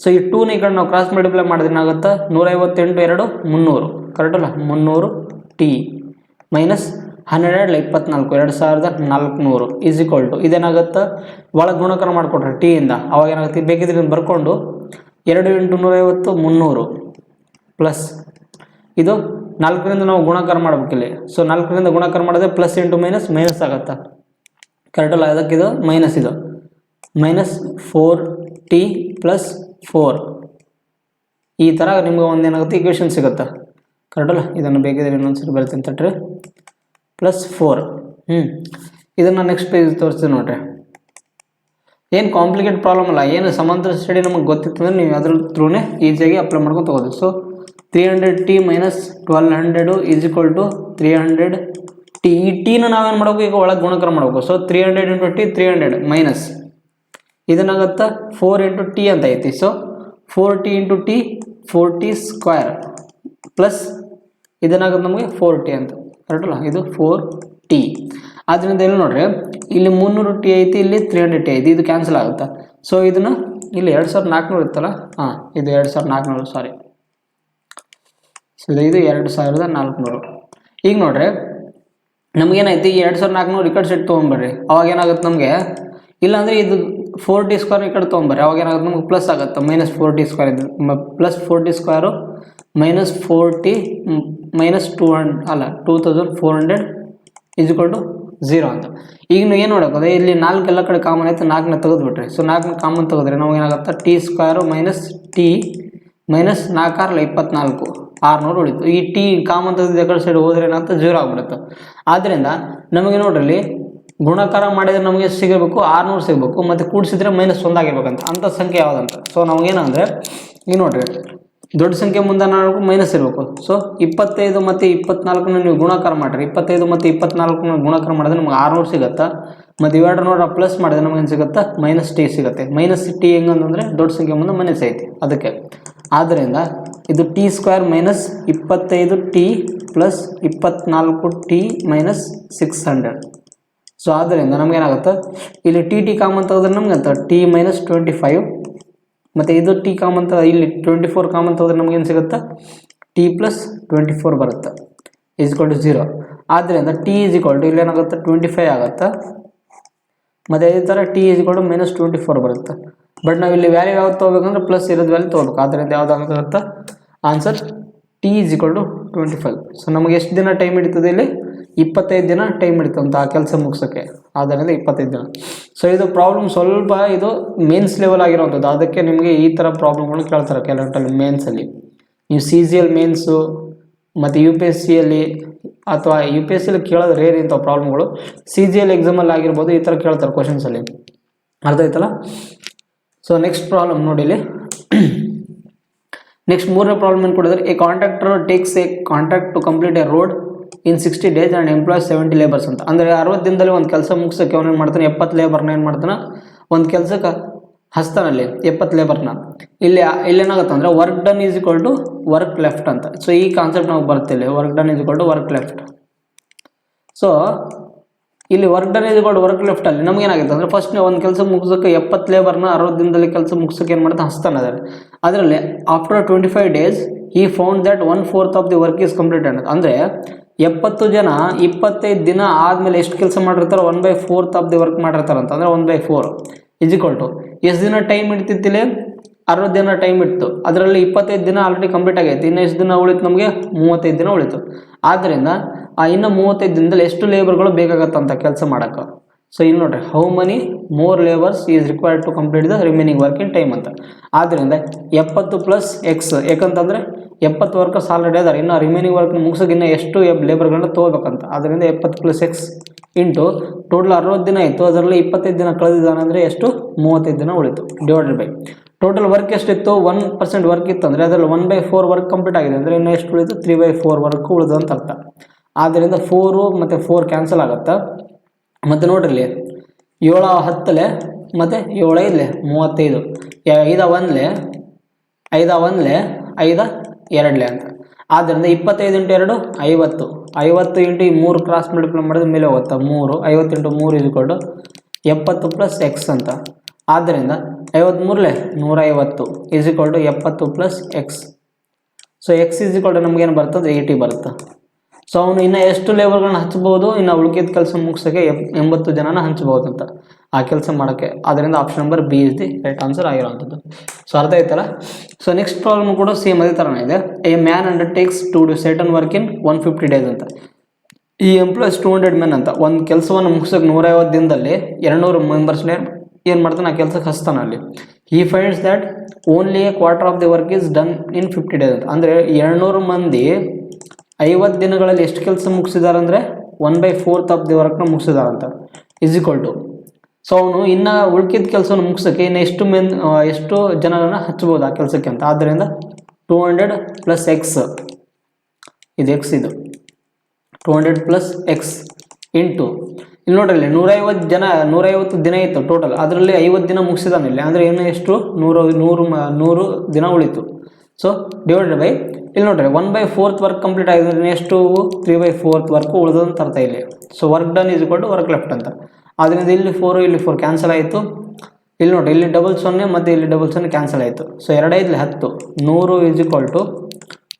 ಸೊ ಈ 2ನ ಈ ಕಡೆ ನಾವು ಕ್ರಾಸ್ ಮಲ್ಟಿಪ್ಲೈ ಮಾಡಿದ್ರೆ ಏನಾಗುತ್ತೆ, 150 × 2 300. ಕರೆಕ್ಟಲ್ಲ. 300 T ಮೈನಸ್ 12 24 2400 ಇದೇನಾಗುತ್ತೆ, ಒಳಗೆ ಗುಣಾಕಾರ ಮಾಡಿಕೊಟ್ರೆ ಟಿ ಇಂದ, ಅವಾಗ ಏನಾಗುತ್ತೆ, ಬೇಕಿದ್ರೆ ಬರ್ಕೊಂಡು 2 × 150 300 ಪ್ಲಸ್ ಇದು 4ರಿಂದ ನಾವು ಗುಣಾಕಾರ ಮಾಡ್ಬೇಕಿಲ್ಲಿ. ಸೊ 4ರಿಂದ ಗುಣಾಕಾರ ಮಾಡಿದ್ರೆ ಪ್ಲಸ್ ಇಂಟು ಮೈನಸ್ ಆಗುತ್ತೆ. ಕರೆಕ್ಟಲ್ಲ. ಅದಕ್ಕೆ ಇದು ಮೈನಸ್, ಇದು -4T + 4 ಈ ಥರ ನಿಮ್ಗೆ ಒಂದೇನಾಗುತ್ತೆ, ಇಕ್ವೇಷನ್ ಸಿಗುತ್ತೆ. ಕರೆಕ್ಟಲ್ಲ. ಇದನ್ನು ಬೇಕಿದ್ರೆ ಇನ್ನೊಂದ್ಸರಿ ಬರ್ತೀನಿ ತಟ್ರಿ, +4. ಇದನ್ನು ನೆಕ್ಸ್ಟ್ ಪೇಜ್ ತೋರಿಸ್ತೀವಿ ನೋಡ್ರಿ. ಏನು ಕಾಂಪ್ಲಿಕೇಟ್ ಪ್ರಾಬ್ಲಮ್ ಅಲ್ಲ, ಏನು ಸಮಾಂತರ ಸ್ಟಡಿ ನಮಗೆ ಗೊತ್ತಿತ್ತು ಅಂದರೆ ನೀವು ಅದ್ರ ಥ್ರೂನೇ ಈಸಿಯಾಗಿ ಅಪ್ಲೈ ಮಾಡ್ಕೊಂಡು ತಗೋದು. So 300T - 1200 = 300T. ಈ ಟಿನ ನಾವೇನು ಮಾಡಬೇಕು, ಈಗ ಒಳಗೆ ಗುಣಾಕಾರ ಮಾಡಬೇಕು. ಸೊ 300 × T 300 ಮೈನಸ್ ಇದನ್ನಾಗುತ್ತೆ 4 × T ಅಂತ ಐತಿ. So 4T × T 4T² plus ಇದೇನಾಗುತ್ತೆ ನಮಗೆ 4t ಅಂತ ಕರೆಕ್ಟಲ್ಲ, ಇದು 4t. ಆದ್ದರಿಂದ ಇಲ್ಲಿ ನೋಡ್ರಿ ಇಲ್ಲಿ 300t ಐತಿ, ಇಲ್ಲಿ 300t ಐತಿ, ಇದು ಕ್ಯಾನ್ಸಲ್ ಆಗುತ್ತೆ. ಸೊ ಇದನ್ನು ಇಲ್ಲಿ 2400 ಇತ್ತಲ್ಲ, ಹಾಂ ಇದು 2400 ಸಾರಿ, ಸೊ ಇದು 2400. ಈಗ ನೋಡ್ರಿ ನಮಗೇನೈತಿ 2400 ಈ ಕಡೆ ಸೆಟ್ ತೊಗೊಂಬರ್ರಿ, ಅವಾಗ ಏನಾಗುತ್ತೆ ನಮಗೆ, ಇಲ್ಲಾಂದರೆ ಇದು 4t ಸ್ಕ್ವೇರ್ ಈ ಕಡೆ ತೊಗೊಂಬರ್ರಿ, ಅವಾಗ ಏನಾಗುತ್ತೆ ನಮಗೆ ಪ್ಲಸ್ ಆಗುತ್ತೆ, -4t ಸ್ಕ್ವೇರ್ ಇದು +4t ಸ್ಕ್ವೇರು -4t -200 ಅಲ್ಲ 2400 = 0 ಅಂತ. ಈಗ ನೀವು ಏನು ನೋಡೋಕೆ ಇಲ್ಲಿ 4 ಎಲ್ಲ ಕಡೆ ಕಾಮನ್ ಆಯ್ತು, 4ನ ತೆಗೆದುಬಿಟ್ರಿ. ಸೊ 4ನ ಕಾಮನ್ ತೆಗೆದ್ರೆ ನಮಗೆ ಏನಾಗುತ್ತೆ t ಸ್ಕ್ವೇರು -t -4 24 600 ಉಳಿತು. ಈ t ಕಾಮನ್ ತೆಗೆದು ಕಡೆ ಸೈಡ್ ಹೋದ್ರೆ ಏನಾಗುತ್ತೆ 0 ಆಗ್ಬಿಡುತ್ತೆ. ಆದ್ದರಿಂದ ನಮಗೆ ನೋಡ್ರಿ ಇಲ್ಲಿ ಗುಣಾಕಾರ ಮಾಡಿದರೆ ನಮಗೆ ಸಿಗಬೇಕು 600 ಸಿಗಬೇಕು, ಮತ್ತು ಕೂಡಿಸಿದ್ರೆ -1 ಆಗಿರ್ಬೇಕಂತ. ಅಂಥ ಸಂಖ್ಯೆ ಯಾವುದಂತ. ಸೊ ನಮಗೇನಂದರೆ ಈಗ ನೋಡ್ರಿ ದೊಡ್ಡ ಸಂಖ್ಯೆ ಮುಂದೆ ನಾವು ಮೈನಸ್ ಇರಬೇಕು. ಸೊ 25 ಮತ್ತು 24ನ ನೀವು ಗುಣಾಕಾರ ಮಾಡಿರಿ, 25 ಮತ್ತು 24ನ ಗುಣಾಕಾರ ಮಾಡಿದ್ರೆ ನಮ್ಗೆ 600 ಸಿಗುತ್ತೆ. ಮತ್ತು ಇವೆರಡು ನೋಡ್ರಿ ಪ್ಲಸ್ ಮಾಡಿದ್ರೆ ನಮ್ಗೆ ಏನು ಸಿಗುತ್ತೆ -t ಸಿಗುತ್ತೆ. -t ಹೆಂಗಂತಂದರೆ ದೊಡ್ಡ ಸಂಖ್ಯೆ ಮುಂದೆ ಮೈನಸ್ ಐತಿ ಅದಕ್ಕೆ. ಆದ್ದರಿಂದ ಇದು t square -25t + 24t - 600. So ಆದ್ದರಿಂದ ನಮಗೇನಾಗುತ್ತೆ ಇಲ್ಲಿ ಟಿ ಕಾಮನ್ ತೆಗೆದ್ರೆ ನಮ್ಗೆ ಅಂತ t - 25, ಮತ್ತು ಇದು t ಕಾಮನ್ ಇಲ್ಲಿ 24 ಕಾಮನ್ ತೆಗೆದ್ರೆ ನಮಗೇನು ಸಿಗುತ್ತೆ t + 24 ಬರುತ್ತೆ = 0. ಆದ್ದರಿಂದ t ಇಲ್ಲಿ ಏನಾಗುತ್ತೆ 25 ಆಗುತ್ತೆ, ಮತ್ತು ಇದೇ ಥರ t -24 ಬರುತ್ತೆ. ಬಟ್ ನಾವು ಇಲ್ಲಿ ವ್ಯಾಲ್ಯೂ ಯಾವ್ದು ತೊಗೋಬೇಕಂದ್ರೆ ಪ್ಲಸ್ ಇರೋದು ವ್ಯಾಲ್ಯೂ ತೊಗೋಬೇಕು. ಆದ್ದರಿಂದ ಯಾವುದಾಗುತ್ತೆ ಆನ್ಸರ್ t = 25. ಸೊ ನಮಗೆ ಎಷ್ಟು ದಿನ ಟೈಮ್ ಹಿಡಿತದೆ ಇಲ್ಲಿ 25 ದಿನ ಟೈಮ್ ಹಿಡಿತಂತ ಆ ಕೆಲಸ ಮುಗಿಸೋಕ್ಕೆ. ಆದ್ದರಿಂದ 25 ದಿನ. ಸೊ ಇದು ಪ್ರಾಬ್ಲಮ್ ಸ್ವಲ್ಪ ಇದು ಮೇನ್ಸ್ ಲೆವೆಲ್ ಆಗಿರೋವಂಥದ್ದು, ಅದಕ್ಕೆ ನಿಮಗೆ ಈ ಥರ ಪ್ರಾಬ್ಲಮ್ಗಳು ಕೇಳ್ತಾರೆ ಕೆಲವೊಂದಲ್ಲಿ ಮೇನ್ಸಲ್ಲಿ. ನೀವು CGL ಮೇನ್ಸು ಮತ್ತು UPSCಯಲ್ಲಿ ಅಥವಾ UPSCಯಲ್ಲಿ ಕೇಳೋದು ರೇರ್ ಇಂಥ ಪ್ರಾಬ್ಲಮ್ಗಳು. CGL ಎಕ್ಸಾಮಲ್ಲಿ ಆಗಿರ್ಬೋದು ಈ ಥರ ಕೇಳ್ತಾರೆ ಕ್ವಶನ್ಸಲ್ಲಿ, ಅರ್ಥ ಆಯ್ತಲ್ಲ. ಸೊ ನೆಕ್ಸ್ಟ್ ಪ್ರಾಬ್ಲಮ್ ನೋಡಿ ಇಲ್ಲಿ. ನೆಕ್ಸ್ಟ್ ಮೂರನೇ ಪ್ರಾಬ್ಲಮ್ ಏನು ಕೊಡಿದ್ರೆ, a contractor takes a contract to complete a road in 60 days and employs 70 labours ಅಂತ. ಅಂದರೆ 60 ದಿನದಲ್ಲಿ ಒಂದು ಕೆಲಸ ಮುಗಿಸೋಕ್ಕೆ ಅವನೇನು ಮಾಡ್ತಾನೆ 70 ಲೇಬರ್ನ ಏನು ಮಾಡ್ತಾನೆ ಒಂದು ಕೆಲಸಕ್ಕೆ ಹಸ್ತಾನಲ್ಲಿ 70 ಲೇಬರ್ನ. ಇಲ್ಲೇನಾಗುತ್ತೆ ಅಂದರೆ ವರ್ಕ್ ಡನ್ = ವರ್ಕ್ ಲೆಫ್ಟ್ ಅಂತ. ಸೊ ಈ ಕಾನ್ಸೆಪ್ಟ್ ನಾವು ಬರ್ತಿಲ್ಲ, work done = work left. So ಇಲ್ಲಿ ವರ್ಕ್ ಡನ್ ವರ್ಕ್ ಲೆಫ್ಟಲ್ಲಿ ನಮಗೇನಾಗುತ್ತೆ ಅಂದರೆ ಫಸ್ಟ್ ಒಂದು ಕೆಲಸ ಮುಗಿಸೋಕ್ಕೆ 70 ಲೇಬರ್ನ 60 ದಿನದಲ್ಲಿ ಕೆಲಸ ಮುಗಿಸೋಕ್ಕೆ ಏನು ಮಾಡ್ತಾನೆ ಹಸ್ತಾನೆ ಅದರಲ್ಲಿ ಆಫ್ಟರ್ 25 days ಈ found that 1/4 of the work is complete ಅನ್ನೋದು. ಅಂದರೆ 70 ಜನ 25 ದಿನ ಆದಮೇಲೆ ಎಷ್ಟು ಕೆಲಸ ಮಾಡಿರ್ತಾರೆ 1/4 ಆಫ್ ದಿ ವರ್ಕ್ ಮಾಡಿರ್ತಾರಂತ. ಅಂದರೆ 1/4 = ಎಷ್ಟು ದಿನ ಟೈಮ್ ಇಡ್ತಿತ್ತಿಲ್ಲ 60 ದಿನ ಟೈಮ್ ಇತ್ತು, ಅದರಲ್ಲಿ 25 ದಿನ ಆಲ್ರೆಡಿ ಕಂಪ್ಲೀಟ್ ಆಗೈತೆ, ಇನ್ನು ಎಷ್ಟು ದಿನ ಉಳಿತು ನಮಗೆ 35 ದಿನ ಉಳಿತು. ಆದ್ದರಿಂದ ಇನ್ನು 35 ದಿನದಲ್ಲಿ ಎಷ್ಟು ಲೇಬರ್ಗಳು ಬೇಕಾಗತ್ತಂತ ಕೆಲಸ ಮಾಡೋಕ್ಕೆ. ಸೊ ಇಲ್ಲಿ ನೋಡ್ರಿ how many more labours is required to complete the remaining work in time ಅಂತ. ಆದ್ದರಿಂದ 70 + x, ಯಾಕಂತಂದರೆ 70 ವರ್ಕರ್ಸ್ ಆಲ್ರೆಡಿ ಅದಾರೆ, ಇನ್ನು ರಿಮೈನಿಂಗ್ ವರ್ಕ್ ಮುಗಿಸೋಕೆ ಇನ್ನೂ ಎಷ್ಟು ಲೇಬರ್ಗಳನ್ನ ತೊಗೋಬೇಕಂತ. ಅದರಿಂದ 70 + x ಇಂಟು ಟೋಟಲ್ 60 ದಿನ ಇತ್ತು, ಅದರಲ್ಲಿ 25 ದಿನ ಕಳೆದಿದ್ದಾನೆ ಅಂದರೆ ಎಷ್ಟು 35 ದಿನ ಉಳಿತು ಡಿವೈಡೆಡ್ ಬೈ ಟೋಟಲ್ ವರ್ಕ್ ಎಷ್ಟಿತ್ತು 1% ವರ್ಕ್ ಇತ್ತು, ಅಂದರೆ ಅದರಲ್ಲಿ 1/4 ವರ್ಕ್ ಕಂಪ್ಲೀಟ್ ಆಗಿದೆ, ಅಂದರೆ ಇನ್ನೂ ಎಷ್ಟು ಉಳಿತು 3/4 ವರ್ಕ್ ಉಳಿದು ಅಂತ ಅರ್ಥ. ಆದ್ದರಿಂದ 4 ಮತ್ತು 4 ಕ್ಯಾನ್ಸಲ್ ಆಗುತ್ತೆ. ಮತ್ತು ನೋಡ್ರಿ 7 10 ಮತ್ತು 7 5 35, 5 1 5 1 5 2 ಅಂತ. ಆದ್ದರಿಂದ 25 × 2 50, 50 × 3 ಕ್ರಾಸ್ ಮಲ್ಟಿಪ್ಲೈ ಮಾಡಿದ್ರೆ ಮೇಲೆ ಹೋಗುತ್ತೆ 3, 50 × 3 = 70 + x ಅಂತ. ಆದ್ದರಿಂದ 53 150 70 + x. ಸೊ x ನಮಗೇನು ಬರ್ತದೆ 80 ಬರುತ್ತೆ. ಸೊ ಅವನು ಇನ್ನು ಎಷ್ಟು ಲೇಬರ್ಗಳನ್ನ ಹಚ್ಬೋದು, ಇನ್ನು ಉಳ್ಕಿದ ಕೆಲಸ ಮುಗಿಸೋಕ್ಕೆ 80 ಜನನ ಹಂಚ್ಬೋದು ಅಂತ ಆ ಕೆಲಸ ಮಾಡೋಕ್ಕೆ. ಆದ್ದರಿಂದ option number B is the right answer ಆಗಿರೋವಂಥದ್ದು. ಸೊ ಅರ್ಥ ಆಯ್ತಲ್ಲ. ಸೊ ನೆಕ್ಸ್ಟ್ ಪ್ರಾಬ್ಲಮ್ ಕೂಡ ಸೇಮ್ ಅದೇ ಥರನೇ ಇದೆ. A man undertakes to do certain work in 150 days ಅಂತ. ಈ ಎಂಪ್ಲಾಯ್ಸ್ 200 men ಅಂತ. ಒಂದು ಕೆಲಸವನ್ನು ಮುಗಿಸೋಕೆ 150 ದಿನದಲ್ಲಿ 200 ಮೆಂಬರ್ಸ್ನೇ ಏನು ಮಾಡ್ತಾನೆ ಆ ಕೆಲಸಕ್ಕೆ ಹಸ್ತಾನೆ ಅಲ್ಲಿ. He finds that only a quarter of the work is done in 50 days ಅಂತ. ಅಂದರೆ 200 ಮಂದಿ 50 ದಿನಗಳಲ್ಲಿ ಎಷ್ಟು ಕೆಲಸ ಮುಗಿಸಿದ್ದಾರೆ ಅಂದರೆ 1/4 ಆಫ್ ದಿ ವರ್ಕ್ನ ಮುಗಿಸಿದಾರಂತ = ಸೊ ಅವನು ಇನ್ನು ಉಳ್ಕಿದ ಕೆಲಸವನ್ನು ಮುಗಿಸೋಕ್ಕೆ ಇನ್ನು ಎಷ್ಟು ಜನರನ್ನು ಹಚ್ಬೋದು ಆ ಕೆಲಸಕ್ಕೆ ಅಂತ. ಆದ್ದರಿಂದ 200 + x ಇದು x, ಇದು 200 + x ಇಂಟು ಇಲ್ಲಿ ನೋಡ್ರಿ 150 ದಿನ ಇತ್ತು ಟೋಟಲ್, ಅದರಲ್ಲಿ 50 ದಿನ ಮುಗಿಸಿದಾನೆ ಇಲ್ಲಿ. ಅಂದರೆ ಇನ್ನು ಎಷ್ಟು 100 ದಿನ ಉಳಿತು. ಸೊ ಡಿವೈಡೆಡ್ ಬೈ ಇಲ್ಲಿ ನೋಡ್ರಿ 1/4 ವರ್ಕ್ ಕಂಪ್ಲೀಟ್ ಆಗಿದ್ರೆ ಎಷ್ಟು 3/4 ವರ್ಕ್ ಉಳಿದಂತ ಅರ್ಥ ಇಲ್ಲಿ. So work done is equal to work left ಅಂತ. ಆದ್ದರಿಂದ ಇಲ್ಲಿ 4 ಇಲ್ಲಿ 4 ಕ್ಯಾನ್ಸಲ್ ಆಯಿತು. ಇಲ್ಲಿ ನೋಡಿರಿ ಇಲ್ಲಿ ಡಬಲ್ 0 ಮತ್ತು ಇಲ್ಲಿ ಡಬಲ್ 0 ಕ್ಯಾನ್ಸಲ್ ಆಯಿತು. ಸೊ 2 5 10 100 ಈಸ್ ಈಕ್ವಲ್ ಟು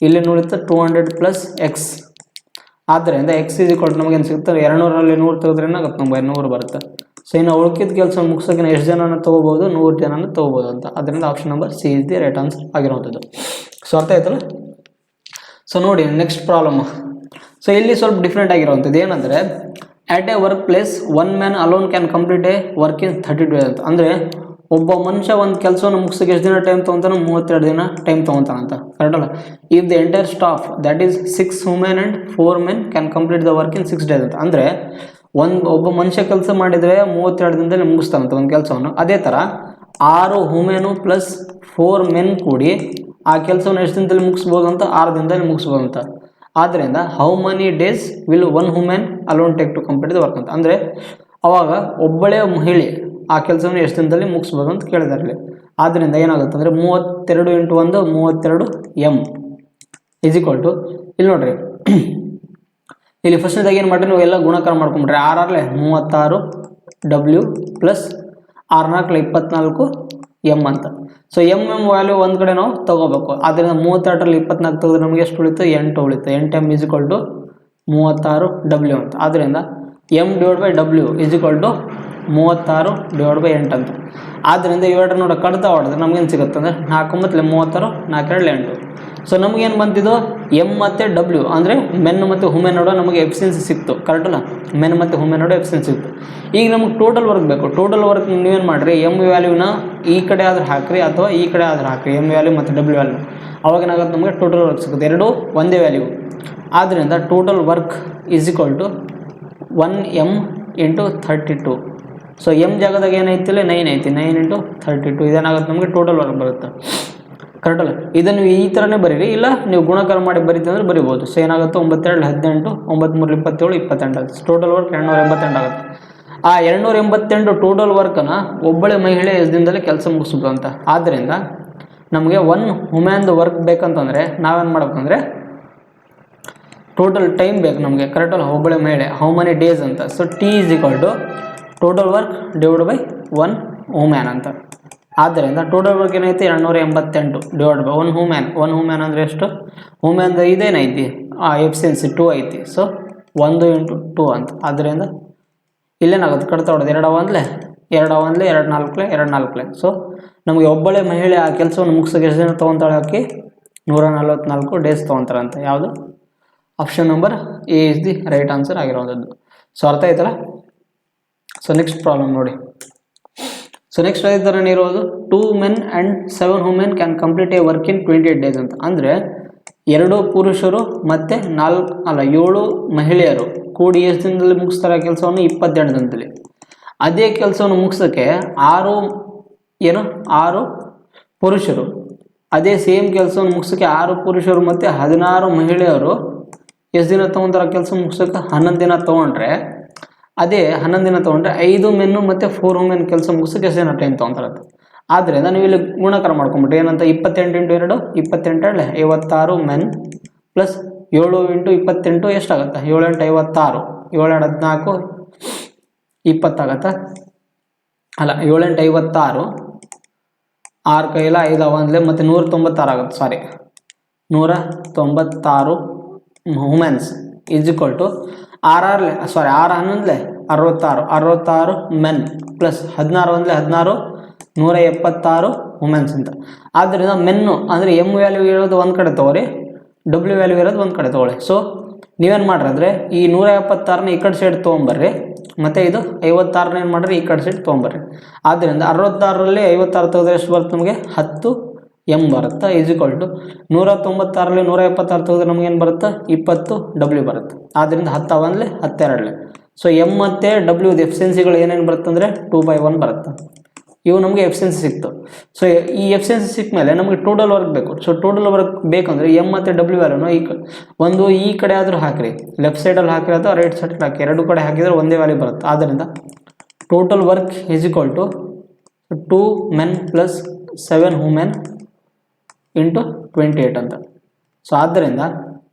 ಇಲ್ಲಿ ನೋಡುತ್ತೆ 200 ಪ್ಲಸ್ ಎಕ್ಸ್. ಆದ್ದರಿಂದ ಎಕ್ಸ್ ಈಸ್ ಈಕ್ವಲ್ ಟು ನಮಗೇನು ಸಿಗುತ್ತೆ 200ರಲ್ಲಿ 100 ತೆಗೆದ್ರೆ ಏನಾಗುತ್ತೆ 100 ಬರುತ್ತೆ. ಸೊ ಇನ್ನು ಉಳ್ಕಿದ ಕೆಲಸ ಮುಗಿಸೋಕೆ ಎಷ್ಟು ಜನನ ತೊಗೋಬೋದು 100 ಜನನ ತೊಗೋಬೋದು ಅಂತ. ಅದರಿಂದ option number C is the right answer ಆಗಿರುವಂಥದ್ದು. ಸೊ ಅರ್ಥ ಆಯ್ತಲ್ಲ. ಸೊ ನೋಡಿ ನೆಕ್ಸ್ಟ್ ಪ್ರಾಬ್ಲಮ್. ಸೊ ಇಲ್ಲಿ ಸ್ವಲ್ಪ ಡಿಫ್ರೆಂಟ್ ಆಗಿರುವಂಥದ್ದು ಏನಂದರೆ at a work place 1 man alone can complete a work in 30 days ಅಂತ. ಅಂದರೆ ಒಬ್ಬ ಮನುಷ್ಯ ಒಂದು ಕೆಲಸವನ್ನು ಮುಗಿಸೋಕೆ ಎಷ್ಟು ದಿನ ಟೈಮ್ ತೊಗೊತಾನೆ 32 ದಿನ ಟೈಮ್ ತೊಗೊತಾನಂತ. ಕರೆಕ್ಟಲ್ಲ. If the entire staff that is 6 women and 4 men can complete the work in 6 days ಅಂತ. ಅಂದರೆ ಒಬ್ಬ ಮನುಷ್ಯ ಕೆಲಸ ಮಾಡಿದರೆ 32 ದಿನದಲ್ಲಿ ಮುಗಿಸ್ತಾನಂತ ಒಂದು ಕೆಲಸವನ್ನು. ಅದೇ ಥರ 6 ವುಮೆನು ಪ್ಲಸ್ 4 men ಕೂಡಿ ಆ ಕೆಲಸವನ್ನು ಎಷ್ಟು ದಿನದಲ್ಲಿ ಮುಗಿಸ್ಬೋದು ಅಂತ 6 ದಿನದಲ್ಲಿ ಮುಗಿಸ್ಬೋದು ಅಂತ. ಆದ್ದರಿಂದ how many days will 1 woman alone take to complete the work ಅಂತ. ಅಂದರೆ ಅವಾಗ ಒಬ್ಬಳೇ ಮಹಿಳೆ ಆ ಕೆಲಸವನ್ನು ಎಷ್ಟು ದಿನದಲ್ಲಿ ಮುಗಿಸ್ಬೋದು ಅಂತ ಕೇಳಿದಾರಲ್ಲಿ. ಆದ್ದರಿಂದ ಏನಾಗುತ್ತೆ ಅಂದರೆ 32 × 1 32 m ಈಸ್ ಈಕ್ವಲ್ ಟು ಇಲ್ಲಿ ನೋಡ್ರಿ ಇಲ್ಲಿ ಫಸ್ಟ್ನೇದಾಗಿ ಏನು ಮಾಡಿರಿ ನೀವು ಎಲ್ಲ ಗುಣಾಕಾರ ಮಾಡ್ಕೊಂಬಿಟ್ರಿ. 6 36 w ಪ್ಲಸ್ 6 4 24 m ಅಂತ. ಸೊ m ವ್ಯಾಲ್ಯೂ ಒಂದು ಕಡೆ ನಾವು ತೊಗೋಬೇಕು. ಆದ್ದರಿಂದ 32ರಲ್ಲಿ 24 ತೆಗೆದ್ರೆ ನಮಗೆ ಎಷ್ಟು ಉಳಿತು 8 ಉಳಿತು. 8m is equal to 36 w ಅಂತ. ಆದ್ದರಿಂದ m divide by w is equal to 36 divide by 8 ಅಂತ. ಆದ್ದರಿಂದ ಇವೆರಡು ನೋಡಿ ಕಡ್ತಾ ಹೊಡೆದ್ರೆ ನಮಗೇನು ಸಿಗುತ್ತೆ ಅಂದರೆ 4 ಮತ್ತು 36 4 2 8. ಸೊ ನಮಗೇನು ಬಂತಿದ್ದು ಎಮ್ ಮತ್ತು ಡಬ್ಲ್ಯೂ ಅಂದರೆ ಮೆನ್ ಮತ್ತು ವುಮೆನ್ ನೋಡೋ ನಮಗೆ ಎಫಿಷಿಯನ್ಸಿ ಸಿಕ್ತು. ಕರೆಕ್ಟಲ್ಲ. ಮೆನ್ ಮತ್ತು ವುಮೆನ್ ನೋಡೋ ಎಫಿಷಿಯನ್ಸಿ ಸಿಕ್ತು. ಈಗ ನಮಗೆ ಟೋಟಲ್ ವರ್ಕ್ ಬೇಕು. ಟೋಟಲ್ ವರ್ಕ್ ನೀವೇನು ಮಾಡಿರಿ ಎಮ್ ವ್ಯಾಲ್ಯೂನ ಈ ಕಡೆ ಆದ್ರೆ ಹಾಕಿರಿ ಅಥವಾ ಈ ಕಡೆ ಆದ್ರೆ ಹಾಕಿರಿ ಎಮ್ ವ್ಯಾಲ್ಯೂ ಮತ್ತು ಡಬ್ಲ್ಯೂ ವ್ಯಾಲ್ಯೂ. ಅವಾಗ ಏನಾಗುತ್ತೆ ನಮಗೆ ಟೋಟಲ್ ವರ್ಕ್ ಸಿಗುತ್ತೆ. ಎರಡೂ ಒಂದೇ ವ್ಯಾಲ್ಯೂ. ಆದ್ದರಿಂದ total work is equal to 1m × 32. So M ಜಾಗದಾಗ ಏನೈತಿಲ್ಲ 9 ಐತಿ. 9 × 32 ಇದೇನಾಗುತ್ತೆ ನಮಗೆ ಟೋಟಲ್ ವರ್ಕ್ ಬರುತ್ತೆ. ಕರೆಕ್ಟಲ್ಲ. ಇದನ್ನು ಈ ಥರನೇ ಬರೀರಿ. ಇಲ್ಲ ನೀವು ಗುಣಾಕಾರ ಮಾಡಿ ಬರೀತೀವಿ ಅಂದರೆ ಬರಿಬೋದು. ಸೊ ಏನಾಗುತ್ತೆ 9 2 18 9 3 27 28 ಆಗುತ್ತೆ. ಟೋಟಲ್ ವರ್ಕ್ 288 ಆಗುತ್ತೆ. ಆ 288 ಟೋಟಲ್ ವರ್ಕನ್ನು ಒಬ್ಬಳೆ ಮಹಿಳೆ ಎಷ್ಟು ದಿನದಲ್ಲಿ ಕೆಲಸ ಮುಗಿಸ್ಬೋದು ಅಂತ. ಆದ್ದರಿಂದ ನಮಗೆ 1 ವುಮೆನ್ದು ವರ್ಕ್ ಬೇಕಂತಂದರೆ ನಾವೇನು ಮಾಡ್ಬೇಕಂದ್ರೆ ಟೋಟಲ್ ಟೈಮ್ ಬೇಕು ನಮಗೆ. ಕರೆಕ್ಟಲ್ಲ. ಒಬ್ಬಳೆ ಮಹಿಳೆ ಹೌ ಮೆನಿ ಡೇಸ್ ಅಂತ. So T is equal to total work divide by 1 women ಅಂತ. ಆದ್ದರಿಂದ ಟೋಟಲ್ ವರ್ಕ್ ಏನೈತಿ 288 ಡಿವೈಡ್ ಬೈ 1 ವುಮೆನ್. 1 ವುಮೆನ್ ಅಂದರೆ ಎಷ್ಟು ವುಮೆನ್ದು ಇದೇನೈತಿ ಎಫಿಷಿಯನ್ಸಿ 2 ಐತಿ. ಸೊ 1 × 2 ಅಂತ. ಆದ್ದರಿಂದ ಇಲ್ಲೇನಾಗುತ್ತೆ ಕಡ್ತಾ ಹೊಡೋದು 2 1 2 1 2 4 2 4. ಸೊ ನಮಗೆ ಒಬ್ಬಳೆ ಮಹಿಳೆ ಆ ಕೆಲಸವನ್ನು ಮುಗಿಸೋಕೆ ಎಷ್ಟು ದಿನ ತೊಗೊತಾಳೆ ಆಕೆ 144 ಡೇಸ್ ತೊಗೊತಾರೆ ಅಂತ. ಯಾವುದು option number A is the right answer ಆಗಿರೋವಂಥದ್ದು. ಸೊ ಅರ್ಥ ಆಯ್ತಲ್ಲ. ಸೊ ನೆಕ್ಸ್ಟ್ ಪ್ರಾಬ್ಲಮ್ ನೋಡಿ. ಸೊ ನೆಕ್ಸ್ಟ್ ಅದೇ ಥರನೇ ಇರೋದು 2 men and 7 women can complete a work in 28 days ಅಂತ. ಅಂದರೆ 2 ಪುರುಷರು ಮತ್ತು 7 ಮಹಿಳೆಯರು ಕೂಡಿ ಎಷ್ಟು ದಿನದಲ್ಲಿ ಮುಗಿಸ್ತಾರೆ ಆ ಕೆಲಸವನ್ನು 28 ದಿನದಲ್ಲಿ. ಅದೇ ಕೆಲಸವನ್ನು ಮುಗಿಸೋಕ್ಕೆ 6 ಪುರುಷರು ಅದೇ ಸೇಮ್ ಕೆಲಸವನ್ನು ಮುಗಿಸೋಕ್ಕೆ 6 ಪುರುಷರು ಮತ್ತು 16 ಮಹಿಳೆಯರು ಎಷ್ಟು ದಿನ ತೊಗೊತಾರೆ ಕೆಲಸ ಮುಗಿಸೋಕ್ಕೆ 11 ದಿನ ತೊಗೊಂಡ್ರೆ ಅದೇ 11 ದಿನ ತೊಗೊಂಡ್ರೆ 5 ಮೆನ್ನು ಮತ್ತು 4 ವುಮೆನ್ ಕೆಲಸ ಮುಗಿಸೋಕೆ ಎಷ್ಟು ದಿನ ಟೈಮ್ ತೊಗೊತಾರಂತೆ. ಆದ್ದರಿಂದ ನೀವು ಇಲ್ಲಿ ಗುಣಾಕಾರ ಮಾಡ್ಕೊಂಬಿಟ್ರಿ ಏನಂತ 28 × 2 28 56 ಮೆನ್ ಪ್ಲಸ್ 7 × 28 ಎಷ್ಟಾಗುತ್ತೆ 7 8 56 7 2 14 20 ಆಗುತ್ತಾ ಅಲ್ಲ 7 8 56 6 ಕೈಲ 5 1 ಮತ್ತು 196 ಆಗುತ್ತೆ. Sorry 196 womens is equal to 6 11 66 men plus 16 1 16 176 womens ಅಂತ. ಆದ್ದರಿಂದ ಮೆನ್ನು ಅಂದರೆ ಎಮ್ ವ್ಯಾಲ್ಯೂ ಇರೋದು ಒಂದು ಕಡೆ ತೊಗೊರಿ, ಡಬ್ಲ್ಯೂ ವ್ಯಾಲ್ಯೂ ಇರೋದು ಒಂದು ಕಡೆ ತೊಗೊಳ್ಳಿ. ಸೊ ನೀವೇನು ಮಾಡ್ರಿ ಅಂದರೆ ಈ 176ನ ಈ ಕಡೆ ಸೈಡ್ ತೊಗೊಂಬರ್ರಿ ಮತ್ತು ಇದು 56ನ ಏನು ಮಾಡಿರಿ ಈ ಕಡೆ ಸೈಡ್ ತೊಗೊಂಬರ್ರಿ. ಆದ್ದರಿಂದ 66ರಲ್ಲಿ 56 ತೆಗೆದ್ರೆ ಎಷ್ಟು ಬರುತ್ತೆ ನಮಗೆ 10 ಎಮ್ ಬರುತ್ತೆ ಈಸ್ ಈಕ್ವಲ್ ಟು 196ರಲ್ಲಿ 176 ತೆಗೆದ್ರೆ ನಮ್ಗೆ ಏನು ಬರುತ್ತೆ 20 ಡಬ್ಲ್ಯೂ ಬರುತ್ತೆ. ಆದ್ದರಿಂದ 10 1 12. ಸೊ ಎಮ್ ಮತ್ತು ಡಬ್ಲ್ಯೂ ಎಫಿಷಿಯನ್ಸಿಗಳು ಏನೇನು ಬರುತ್ತೆ ಅಂದರೆ 2/1 ಬರುತ್ತೆ. ಇವು ನಮಗೆ ಎಫಿಷಿಯನ್ಸಿ ಸಿಕ್ತು. ಸೊ ಈ ಎಫಿಷಿಯನ್ಸಿ ಸಿಕ್ಕ ಮೇಲೆ ನಮಗೆ ಟೋಟಲ್ ವರ್ಕ್ ಬೇಕು. ಸೊ ಟೋಟಲ್ ವರ್ಕ್ ಬೇಕಂದರೆ ಎಮ್ ಮತ್ತು ಡಬ್ಲ್ಯೂ ವ್ಯಾಲ್ಯೂನು ಒಂದು ಈ ಕಡೆ ಆದರೂ ಹಾಕಿರಿ, ಲೆಫ್ಟ್ ಸೈಡಲ್ಲಿ ಹಾಕಿರಿ ಅಥವಾ ರೈಟ್ ಸೈಡಲ್ಲಿ ಹಾಕಿ, ಎರಡು ಕಡೆ ಹಾಕಿದರೆ ಒಂದೇ ವ್ಯಾಲ್ಯೂ ಬರುತ್ತೆ. ಆದ್ದರಿಂದ total work is equal to 2 men plus 7 women into 28 ಅಂತ. ಸೊ ಆದ್ದರಿಂದ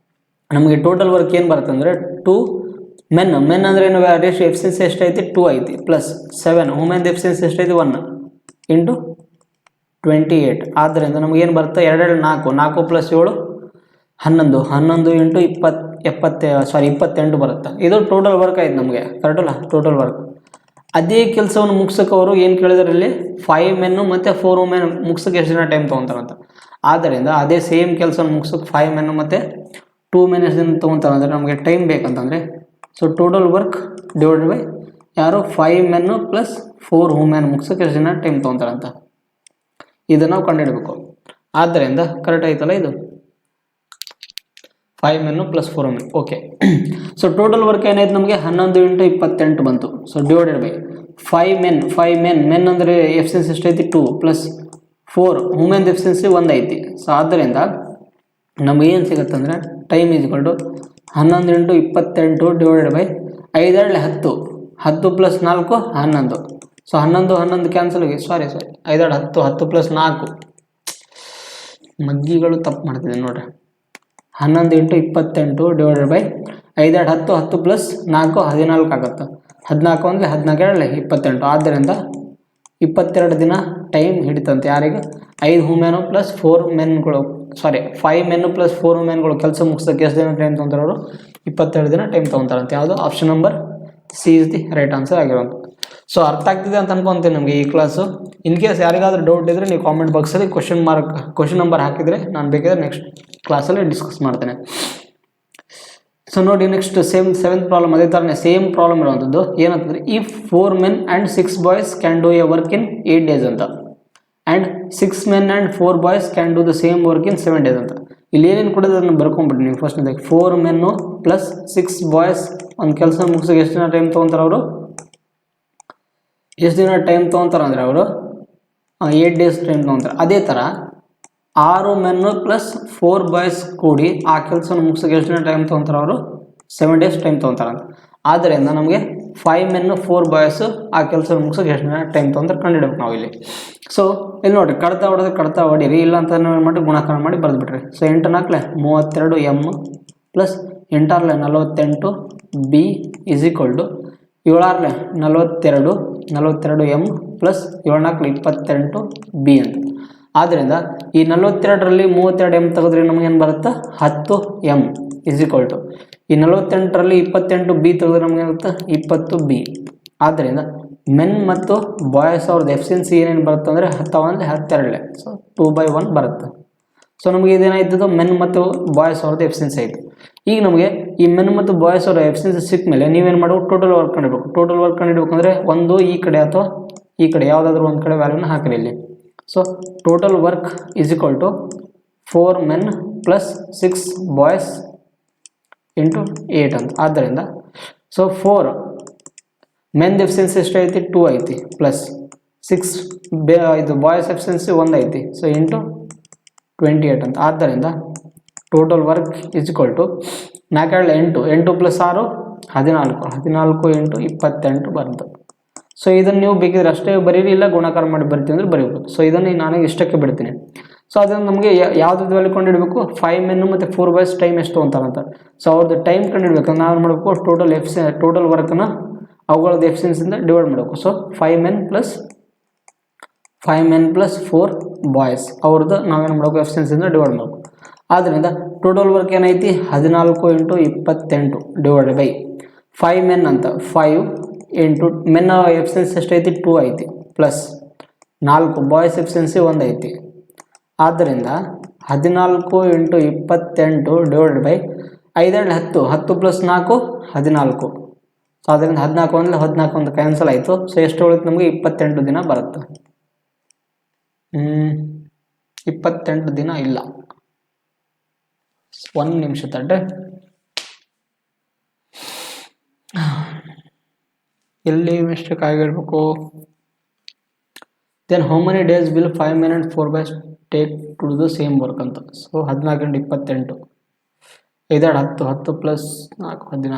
ನಮಗೆ ಟೋಟಲ್ ವರ್ಕ್ ಏನು ಬರುತ್ತೆ ಅಂದರೆ 2 ಮೆನ್ ಅಂದರೆ ಏನು, ರೇಷಿಯೋ ಎಫಿಷಿಯನ್ಸಿ ಎಷ್ಟೈತಿ 2 ಐತಿ ಪ್ಲಸ್ 7 ವುಮೆನ್ ಎಫಿಷಿಯನ್ಸಿ ಎಷ್ಟೈತಿ 1 ಇಂಟು 28. ಆದ್ದರಿಂದ ನಮಗೇನು ಬರುತ್ತೆ 2 4 4 ಪ್ಲಸ್ 7 11 ಇಂಟು 28 ಬರುತ್ತೆ. ಇದು ಟೋಟಲ್ ವರ್ಕ್ ಆಯ್ತು ನಮಗೆ, ಕರೆಕ್ಟಲ್ಲ ಟೋಟಲ್ ವರ್ಕ್. ಅದೇ ಕೆಲಸವನ್ನು ಮುಗಿಸೋಕೆ ಅವರು ಏನು ಕೇಳಿದಾರೆ ಇಲ್ಲಿ 5 ಮೆನ್ನು ಮತ್ತು 4 ವುಮೆನ್ ಮುಗಿಸೋಕೆ ಎಷ್ಟು ದಿನ ಟೈಮ್ ತೊಗೊತಾರಂತ. ಆದ್ದರಿಂದ ಅದೇ ಸೇಮ್ ಕೆಲಸವನ್ನು ಮುಗಿಸೋಕೆ 5 ಮೆನ್ನು ಮತ್ತು 2 ಮೆನ್ ಎಷ್ಟು ದಿನ ತೊಗೊತಾರೆ ಅಂದರೆ ನಮಗೆ ಟೈಮ್ ಬೇಕಂತಂದರೆ so total work divided by ಯಾರು 5 ಮೆನ್ನು ಪ್ಲಸ್ 4 ವುಮೆನ್ ಮುಗಿಸೋಕೆ ಎಷ್ಟು ದಿನ ಟೈಮ್ ತೊಗೊತಾರಂತ ಇದನ್ನು ನಾವು ಕಂಡುಹಿಡಬೇಕು. ಆದ್ದರಿಂದ ಕರೆಕ್ಟ್ ಆಯ್ತಲ್ಲ ಇದು 5 men plus 4 women. Okay, so total work ಏನಾಯ್ತು ನಮಗೆ 11 ಇಂಟು 28 ಬಂತು. ಸೊ ಡಿವೈಡೆಡ್ ಬೈ 5 ಮೆನ್ ಅಂದರೆ ಎಫಿಷಿಯನ್ಸಿ ಎಷ್ಟೈತಿ 2 ಪ್ಲಸ್ 4 ವುಮೆನ್ ಎಫಿಷಿಯನ್ಸಿ 1 ಐತಿ. ಸೊ ಆದ್ದರಿಂದ ನಮಗೆ ಏನು ಸಿಗುತ್ತೆ ಅಂದರೆ time is equal to 11 into 28 divided by 5 10 10 plus 4 11. So 11 cancel ಆಗಿ ಸಾರಿ 5 10 10 ಪ್ಲಸ್ 4 ಮಗ್ಗಿಗಳು ತಪ್ಪು ಮಾಡ್ತಿದ್ದೀನಿ ನೋಡ್ರಿ. 11 ಇಂಟು 28 ಡಿವೈಡೆಡ್ ಬೈ 5 10 10 ಪ್ಲಸ್ 4 14 ಆಗುತ್ತೆ. 14 ಅಂದರೆ 14 28. ಆದ್ದರಿಂದ 22 ದಿನ ಟೈಮ್ ಹಿಡಿತಂತೆ ಯಾರಿಗೆ 5 ವುಮೆನು ಪ್ಲಸ್ 4 ಮೆನ್ಗಳು 5 ಮೆನ್ನು ಪ್ಲಸ್ 4 ವುಮೆನ್ಗಳು ಕೆಲಸ ಮುಗಿಸೋಕ್ಕೆ ಎಷ್ಟು ದಿನ ಟೈಮ್ ತೊಗೊತಾರೆ ಅವರು 22 ದಿನ ಟೈಮ್ ತೊಗೊತಾರಂತೆ. ಯಾವುದು option number C is the right answer ಆಗಿರೋದು. ಸೊ ಅರ್ಥ ಆಗ್ತಿದೆ ಅಂತ ಅನ್ಕೊಂತೀನಿ ನಮಗೆ ಈ ಕ್ಲಾಸು. ಇನ್ ಕೇಸ್ ಯಾರಿಗಾದ್ರೂ ಡೌಟ್ ಇದ್ದರೆ ನೀವು ಕಾಮೆಂಟ್ ಬಾಕ್ಸಲ್ಲಿ ಕ್ವಶನ್ ನಂಬರ್ ಹಾಕಿದರೆ ನಾನು ಬೇಕಾದರೆ ನೆಕ್ಸ್ಟ್ ಕ್ಲಾಸಲ್ಲಿ ಡಿಸ್ಕಸ್ ಮಾಡ್ತೇನೆ. ಸೊ ನೋಡಿ ನೆಕ್ಸ್ಟ್ ಸೆವೆಂತ್ ಪ್ರಾಬ್ಲಮ್ ಅದೇ ಥರನೇ ಸೇಮ್ ಪ್ರಾಬ್ಲಮ್ ಇರುವಂಥದ್ದು. ಏನಂತಂದರೆ if 4 men and 6 boys can do a work in 8 days ಅಂತ and 6 men and 4 boys can do the same work in 7 days ಅಂತ. ಇಲ್ಲಿ ಏನೇನು ಕೊಡೋದು ಅದನ್ನು ಬರ್ಕೊಂಬಿಡಿ ನೀವು. ಫಸ್ಟ್ನೇದಾಗಿ 4 ಮೆನ್ನು ಪ್ಲಸ್ 6 ಬಾಯ್ಸ್ ಒಂದು ಕೆಲಸ ಮುಗಿಸೋಕೆ ಎಷ್ಟು ದಿನ ಟೈಮ್ ತೊಗೊತಾರೆ ಅವರು, ಎಷ್ಟು ದಿನ ಟೈಮ್ ತೊಗೊತಾರೆ ಅಂದರೆ ಅವರು 8 ಡೇಸ್ ಟೈಮ್ ತೊಗೊತಾರೆ. ಅದೇ ಥರ 6 ಮೆನ್ನು ಪ್ಲಸ್ 4 ಬಾಯ್ಸ್ ಕೂಡಿ ಆ ಕೆಲಸವನ್ನು ಮುಗಿಸೋಕೆ ಎಷ್ಟು ದಿನ ಟೈಮ್ ತೊಗೊತಾರೆ ಅವರು 7 ಡೇಸ್ ಟೈಮ್ ತೊಗೊತಾರಂತ. ಆದ್ದರಿಂದ ನಮಗೆ 5 ಮೆನ್ನು 4 ಬಾಯ್ಸು ಆ ಕೆಲಸ ಮುಗಿಸೋಕೆ ಎಷ್ಟು ದಿನ ಟೈಮ್ ತೊಗೊಂತಾರೆ ಕಂಡುಹಿಡಬೇಕು ನಾವು ಇಲ್ಲಿ. ಸೊ ಇಲ್ಲಿ ನೋಡಿರಿ ಕಡ್ತಾ ಹೊಡೀರಿ, ಇಲ್ಲ ಅಂತ ಏನು ಮಾಡಿ ಗುಣಾಕಾರ ಮಾಡಿ ಬರೆದ್ಬಿಟ್ರಿ. So 8 4 32 M plus 8 48 B is equal to 7 42 M plus 7 28 B ಅಂತ. ಆದ್ದರಿಂದ ಈ 42ರಲ್ಲಿ 32 ಎಮ್ ತೆಗೆದ್ರೆ ನಮಗೇನು ಬರುತ್ತೆ 10 ಎಮ್ ಇಸ್ ಈಕ್ವಲ್ ಟು ಈ 48ರಲ್ಲಿ 28 ಬಿ ತೆಗೆದ್ರೆ ನಮಗೇನಾಗುತ್ತೆ 20 ಬಿ. ಆದ್ದರಿಂದ ಮೆನ್ ಮತ್ತು ಬಾಯ್ಸ್ ಅವ್ರದ್ದು ಎಫಿಷಿಯನ್ಸಿ ಏನೇನು ಬರುತ್ತೆ ಅಂದರೆ 12 ಸೊ 2/1 ಬರುತ್ತೆ. ಸೊ ನಮಗೆ ಇದೇನಾಯ್ತದು ಮೆನ್ ಮತ್ತು ಬಾಯ್ಸ್ ಅವ್ರದ್ದು ಎಫಿಷಿಯನ್ಸಿ ಆಯಿತು. ಈಗ ನಮಗೆ ಈ ಮೆನ್ ಮತ್ತು ಬಾಯ್ಸ್ ಅವ್ರ ಎಫಿಷಿಯನ್ಸಿ ಸಿಕ್ಕ ಮೇಲೆ ನೀವೇನು ಮಾಡಬೇಕು ಟೋಟಲ್ ವರ್ಕ್ ಕಂಡಿಡ್ಬೇಕು. ಟೋಟಲ್ ವರ್ಕ್ ಕಂಡಿಡ್ಬೇಕಂದ್ರೆ ಒಂದು ಈ ಕಡೆ ಅಥವಾ ಈ ಕಡೆ ಯಾವುದಾದ್ರೂ ಒಂದು ಕಡೆ ವ್ಯಾಲ್ಯೂನ ಹಾಕಿರಿ ಇಲ್ಲಿ. So total work is equal to 4 men plus 6 boys into 8 ಅಂತ. ಆದ್ದರಿಂದ ಸೊ 4 ಮೆನ್ ಎಫಿಷಿಯನ್ಸಿ ಎಷ್ಟು ಐತಿ 2 ಐತಿ ಪ್ಲಸ್ 6 ಇದು ಬಾಯ್ಸ್ ಎಫಿಷಿಯನ್ಸಿ 1 ಐತಿ. ಸೊ ಇಂಟು 28 ಅಂತ. ಆದ್ದರಿಂದ total work is equal to 4 8 plus 6 14 into 28 ಬರುತ್ತೆ. ಸೊ ಇದನ್ನು ನೀವು ಬೇಕಿದ್ರೆ ಅಷ್ಟೇ ಬರೀರಿ, ಇಲ್ಲ ಗುಣಾಕಾರ ಮಾಡಿ ಬರ್ತೀವಿ ಅಂದರೆ ಬರೀಬೇಕು. ಸೊ ಇದನ್ನು ನಾನು ಇಷ್ಟಕ್ಕೆ ಬಿಡ್ತೀನಿ. ಸೊ ಅದನ್ನು ನಮಗೆ ಯಾವುದ್ರದ್ದು ವ್ಯಾಲ್ಯೂ ಕಂಡುಹಿಡಬೇಕು 5 ಮೆನ್ನು ಮತ್ತು 4 ಬಾಯ್ಸ್ ಟೈಮ್ ಎಷ್ಟು ಅಂತಾರಂತ. ಸೊ ಅವ್ರದ್ದು ಟೈಮ್ ಕಂಡುಹಿಡ್ಬೇಕು. ನಾವು ಮಾಡಬೇಕು ಟೋಟಲ್ ವರ್ಕನ್ನು ಅವುಗಳದ್ದು ಎಫಿಷಿಯನ್ಸಿಯಿಂದ ಡಿವೈಡ್ ಮಾಡಬೇಕು. ಸೊ 5 ಮೆನ್ ಪ್ಲಸ್ 4 ಬಾಯ್ಸ್ ಅವ್ರದ್ದು ನಾವೇನು ಮಾಡಬೇಕು ಎಫಿಷಿಯನ್ಸಿಯಿಂದ ಡಿವೈಡ್ ಮಾಡಬೇಕು. ಆದ್ದರಿಂದ ಟೋಟಲ್ ವರ್ಕ್ ಏನೈತಿ 14 ಇಂಟು 28 ಡಿವೈಡ್ ಬೈ 5 ಮೆನ್ ಅಂತ 5 ಇಂಟು ಮೆನ್ ಎಫಿಷಿಯನ್ಸಿ ಎಷ್ಟೈತಿ 2 ಐತಿ ಪ್ಲಸ್ 4 ಬಾಯ್ಸ್ ಎಫಿಷಿಯನ್ಸಿ 1 ಐತಿ. ಆದ್ದರಿಂದ 14 into 28 divide by 5 10 plus 4 14. So ಅದರಿಂದ 14 ಒಂದು ಕ್ಯಾನ್ಸಲ್ ಆಯಿತು. ಸೊ ಎಷ್ಟು ಉಳಿತು ನಮಗೆ 28 ದಿನ ಬರುತ್ತೆ. 28 ದಿನ ಇಲ್ಲ, 1 ನಿಮಿಷ ತಡ್ರೆ. ಎಲ್ಲಿ ಮಿಸ್ಟೇಕ್ ಆಗಿರಬೇಕು. Then how many days will 5 men and 4 boys take to do the same work ಅಂತ. So 14 into 28 5 10 plus 4 14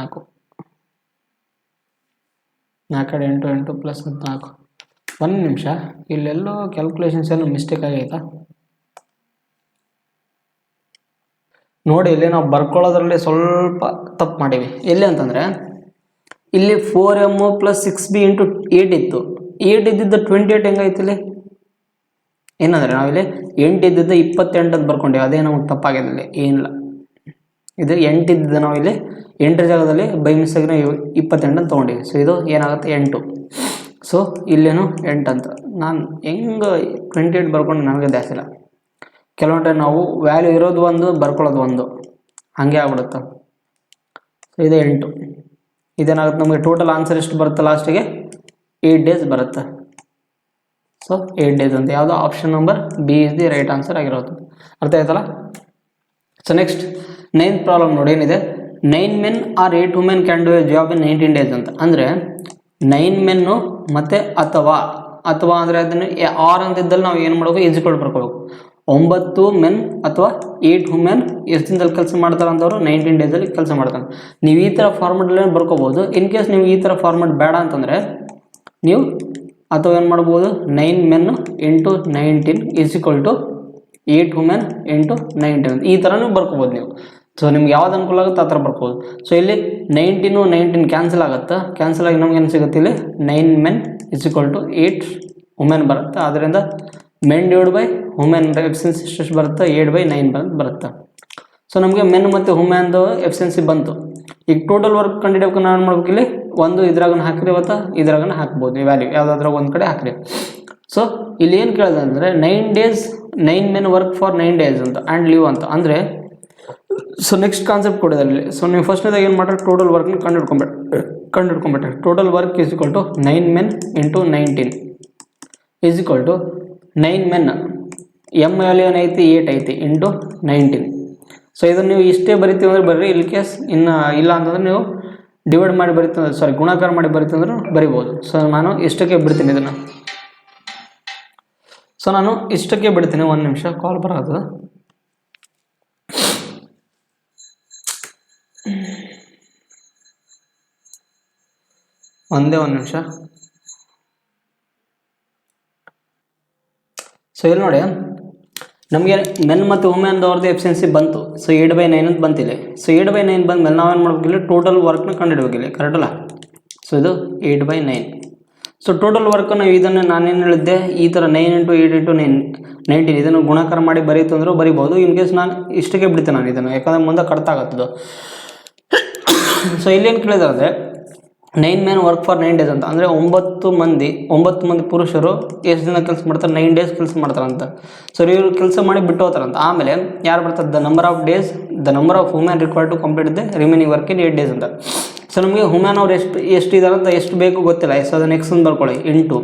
4 8 plus 14. 1 ನಿಮಿಷ, ಇಲ್ಲೆಲ್ಲೋ ಕ್ಯಾಲ್ಕುಲೇಷನ್ಸ್ ಏನೋ ಮಿಸ್ಟೇಕ್ ಆಗೈತಾ. ನೋಡಿ ಇಲ್ಲಿ ನಾವು ಬರ್ಕೊಳ್ಳೋದ್ರಲ್ಲಿ ಸ್ವಲ್ಪ ತಪ್ಪು ಮಾಡೀವಿ. ಎಲ್ಲಿ ಅಂತಂದರೆ ಇಲ್ಲಿ 4m + 6b × 8 ಇತ್ತು. 8 ಇದ್ದಿದ್ದು 28 ಹೆಂಗಾಯ್ತು ಇಲ್ಲಿ? ಏನಂದರೆ ನಾವಿಲ್ಲಿ 8 ಇದ್ದಿದ್ದು 28 ಅಂತ ಬರ್ಕೊಂಡೇವೆ. ಅದೇ ನಮಗೆ ತಪ್ಪಾಗಿದೆ ಇಲ್ಲಿ, ಏನಿಲ್ಲ. ಇದು 8 ಇದ್ದಿದ್ದು ನಾವು ಇಲ್ಲಿ 8ರ ಜಾಗದಲ್ಲಿ ಬೈ ಮಿಸ್ಟೇಕ್ ನಾವು 28 ಅಂತ ತೊಗೊಂಡಿವಿ. ಸೊ ಇದು ಏನಾಗುತ್ತೆ 8. ಸೊ ಇಲ್ಲೇನು 8 ಅಂತ. ನಾನು ಹೆಂಗೆ 28 ಬರ್ಕೊಂಡು ನನಗೆ ದಾಸಿಲ್ಲ. ಕೆಲವೊಂದು ಟೈಮ್ ನಾವು ವ್ಯಾಲ್ಯೂ ಇರೋದು ಒಂದು ಬರ್ಕೊಳ್ಳೋದು ಒಂದು ಹಾಗೆ ಆಗ್ಬಿಡುತ್ತೆ. ಸೊ ಇದು 8. ಇದೇನಾಗುತ್ತೆ ನಮಗೆ ಟೋಟಲ್ ಆನ್ಸರ್ ಎಷ್ಟು ಬರುತ್ತೆ ಲಾಸ್ಟಿಗೆ? 8 ಡೇಸ್ ಬರುತ್ತೆ. ಸೊ 8 ಡೇಸ್ ಅಂತ ಯಾವುದು option number B is the right answer ಆಗಿರೋದು. ಅರ್ಥ ಆಯ್ತಲ್ಲ? ಸೊ ನೆಕ್ಸ್ಟ್ 9th ಪ್ರಾಬ್ಲಮ್ ನೋಡಿ ಏನಿದೆ. 9 men or 8 women can do A job in 19 days ಅಂತ. ಅಂದರೆ 9 ಮೆನ್ನು ಮತ್ತು ಅಥವಾ ಅಂದರೆ ಅದನ್ನು ಆರ್ ಅಂತಿದ್ದಲ್ಲಿ ನಾವು ಏನು ಮಾಡಬೇಕು? ಈಜಿಕ್ವಲ್ ಬರ್ಕೋಬೇಕು. 9 men ಅಥವಾ 8 women ಎಷ್ಟು ದಿನದಲ್ಲಿ ಕೆಲಸ ಮಾಡ್ತಾರೆ ಅಂತವ್ರು 19 ಡೇಸಲ್ಲಿ ಕೆಲಸ ಮಾಡ್ತಾರೆ. ನೀವು ಈ ಥರ ಫಾರ್ಮೆಟಲ್ಲಿ ಬರ್ಕೋಬೋದು. ಇನ್ ಕೇಸ್ ನೀವು ಈ ಥರ ಫಾರ್ಮೆಟ್ ಬೇಡ ಅಂತಂದರೆ ನೀವು ಅಥವಾ ಏನು ಮಾಡ್ಬೋದು? 9 men × 19 = 8 women × 19 ಈ ಥರನೂ ಬರ್ಕೋಬೋದು ನೀವು. ಸೊ ನಿಮ್ಗೆ ಯಾವ್ದು ಅನುಕೂಲ ಆಗುತ್ತೆ ಆ ಥರ ಬರ್ಕೋಬೋದು. ಸೊ ಇಲ್ಲಿ 19 ಕ್ಯಾನ್ಸಲ್ ಆಗುತ್ತೆ. ಕ್ಯಾನ್ಸಲ್ ಆಗಿ ನಮ್ಗೆ ಏನು ಸಿಗುತ್ತೆ ಇಲ್ಲಿ? 9 men = 8 women ಬರುತ್ತೆ. ಆದ್ದರಿಂದ men / women ಎಫಿಷಿಯನ್ಸಿ ಎಷ್ಟು ಬರುತ್ತೆ? 8/9 ಬರುತ್ತೆ. ಸೊ ನಮಗೆ ಮೆನ್ ಮತ್ತು ವುಮೆನ್ದು ಎಫಿಷಿಯನ್ಸಿ ಬಂತು. ಈಗ ಟೋಟಲ್ ವರ್ಕ್ ಕಂಡುಹಿಡಿಯೋಕೆ ನಾವು ಏನು ಮಾಡ್ಬೇಕು? ಇಲ್ಲಿ ಒಂದು ಇದ್ರಾಗನ ಹಾಕಿರಿ, ಇವತ್ತು ಇದ್ರಾಗನ ಹಾಕ್ಬೋದು. ಈ ವ್ಯಾಲ್ಯೂ ಯಾವುದಾದ್ರೂ ಒಂದು ಕಡೆ ಹಾಕಿರಿ. ಸೊ ಇಲ್ಲಿ ಏನು ಕೇಳಿದೆ ಅಂದರೆ 9 men ವರ್ಕ್ ಫಾರ್ 9 days ಅಂತ ಆ್ಯಂಡ್ ಲೀವ್ ಅಂತ. ಅಂದರೆ ಸೊ ನೆಕ್ಸ್ಟ್ ಕಾನ್ಸೆಪ್ಟ್ ಕೊಡೋದ್ರಲ್ಲಿ ಸೊ ನೀವು ಫಸ್ಟ್ನೇದಾಗ ಏನು ಮಾಡ್ರಿ? ಟೋಟಲ್ ವರ್ಕ್ನ ಕಂಡುಹಿಡ್ಕೊಂಬಿಟ್ರೆ total work = 9 men × 19 = 9 men M value ಏನೈತಿ? 8 ಐತಿ × 19. ಸೊ ಇದನ್ನು ನೀವು ಇಷ್ಟೇ ಬರಿತೀವಿ ಅಂದರೆ ಬರ್ರಿ. ಇಲ್ಲಿ ಕೇಸ್ ಇನ್ನು ಇಲ್ಲ ಅಂತಂದ್ರೆ ನೀವು ಡಿವೈಡ್ ಮಾಡಿ ಬರಿತೀವಿ, ಗುಣಾಕಾರ ಮಾಡಿ ಬರಿತೀವಂದ್ರೆ ಬರಿಬೋದು. ಸೊ ನಾನು ಇಷ್ಟಕ್ಕೆ ಬಿಡ್ತೀನಿ ಇದನ್ನು. ಸೊ ನಾನು ಇಷ್ಟಕ್ಕೆ ಬಿಡ್ತೀನಿ. ಒಂದು ನಿಮಿಷ ಕಾಲ್ ಬರೋದು. ಒಂದು ನಿಮಿಷ. ಸೊ ಇಲ್ಲಿ ನೋಡಿ, ನಮಗೆ ಮೆನ್ ಮತ್ತು ವುಮೆನ್ ಅವ್ರದ್ದು ಎಫಿಷಿಯನ್ಸಿ ಬಂತು. ಸೊ 8/9 ಅಂತ ಬಂತಿಲ್ಲ. ಸೊ 8/9 ಬಂದಮೇಲೆ ನಾವೇನು ಮಾಡ್ಬೇಕಿಲ್ಲ? ಟೋಟಲ್ ವರ್ಕ್ನ ಕಂಡುಹಿಡಬೇಕಿಲ್ಲ. ಕರೆಕ್ಟಲ್ಲ? ಸೊ ಇದು 8/9. ಸೊ ಟೋಟಲ್ ವರ್ಕ್ ನಾವು ಇದನ್ನು ನಾನೇನು ಹೇಳಿದ್ದೆ? ಈ ಥರ 9 × 8 × 19 ಇದನ್ನು ಗುಣಾಕಾರ ಮಾಡಿ ಬರೀತು ಅಂದರೂ ಬರಿಬೋದು. ಇನ್ ಕೇಸ್ ನಾನು ಇಷ್ಟಕ್ಕೆ ಬಿಡ್ತೇನೆ ನಾನು ಇದನ್ನು, ಯಾಕಂದರೆ ಮುಂದೆ ಕಟ್ಟಾಗತ್ತದು. ಸೊ ಇಲ್ಲೇನು ಕೇಳಿದ್ರೆ 9 men ವರ್ಕ್ ಫಾರ್ 9 days ಅಂತ. ಅಂದರೆ 9 ಮಂದಿ ಪುರುಷರು ಎಷ್ಟು ದಿನ ಕೆಲಸ ಮಾಡ್ತಾರೆ? 9 days ಕೆಲಸ ಮಾಡ್ತಾರಂತ. ಸೊ ಇವರು ಕೆಲಸ ಮಾಡಿ ಬಿಟ್ಟು ಹೋಗ್ತಾರಂತ. ಆಮೇಲೆ ಯಾರು ಬರ್ತಾರೆ? The number of days women required to complete the remaining work in 8 days ಅಂತ. ಸೊ ನಮಗೆ ವುಮೆನ್ ಅವ್ರು ಎಷ್ಟು ಇದ್ದಾರೆ ಅಂತ ಎಷ್ಟು ಬೇಕು ಗೊತ್ತಿಲ್ಲ. ಸೊ ಅದು ನೆಕ್ಸ್ಟ್ ಒಂದು ಬರ್ಕೊಳ್ಳಿ. ×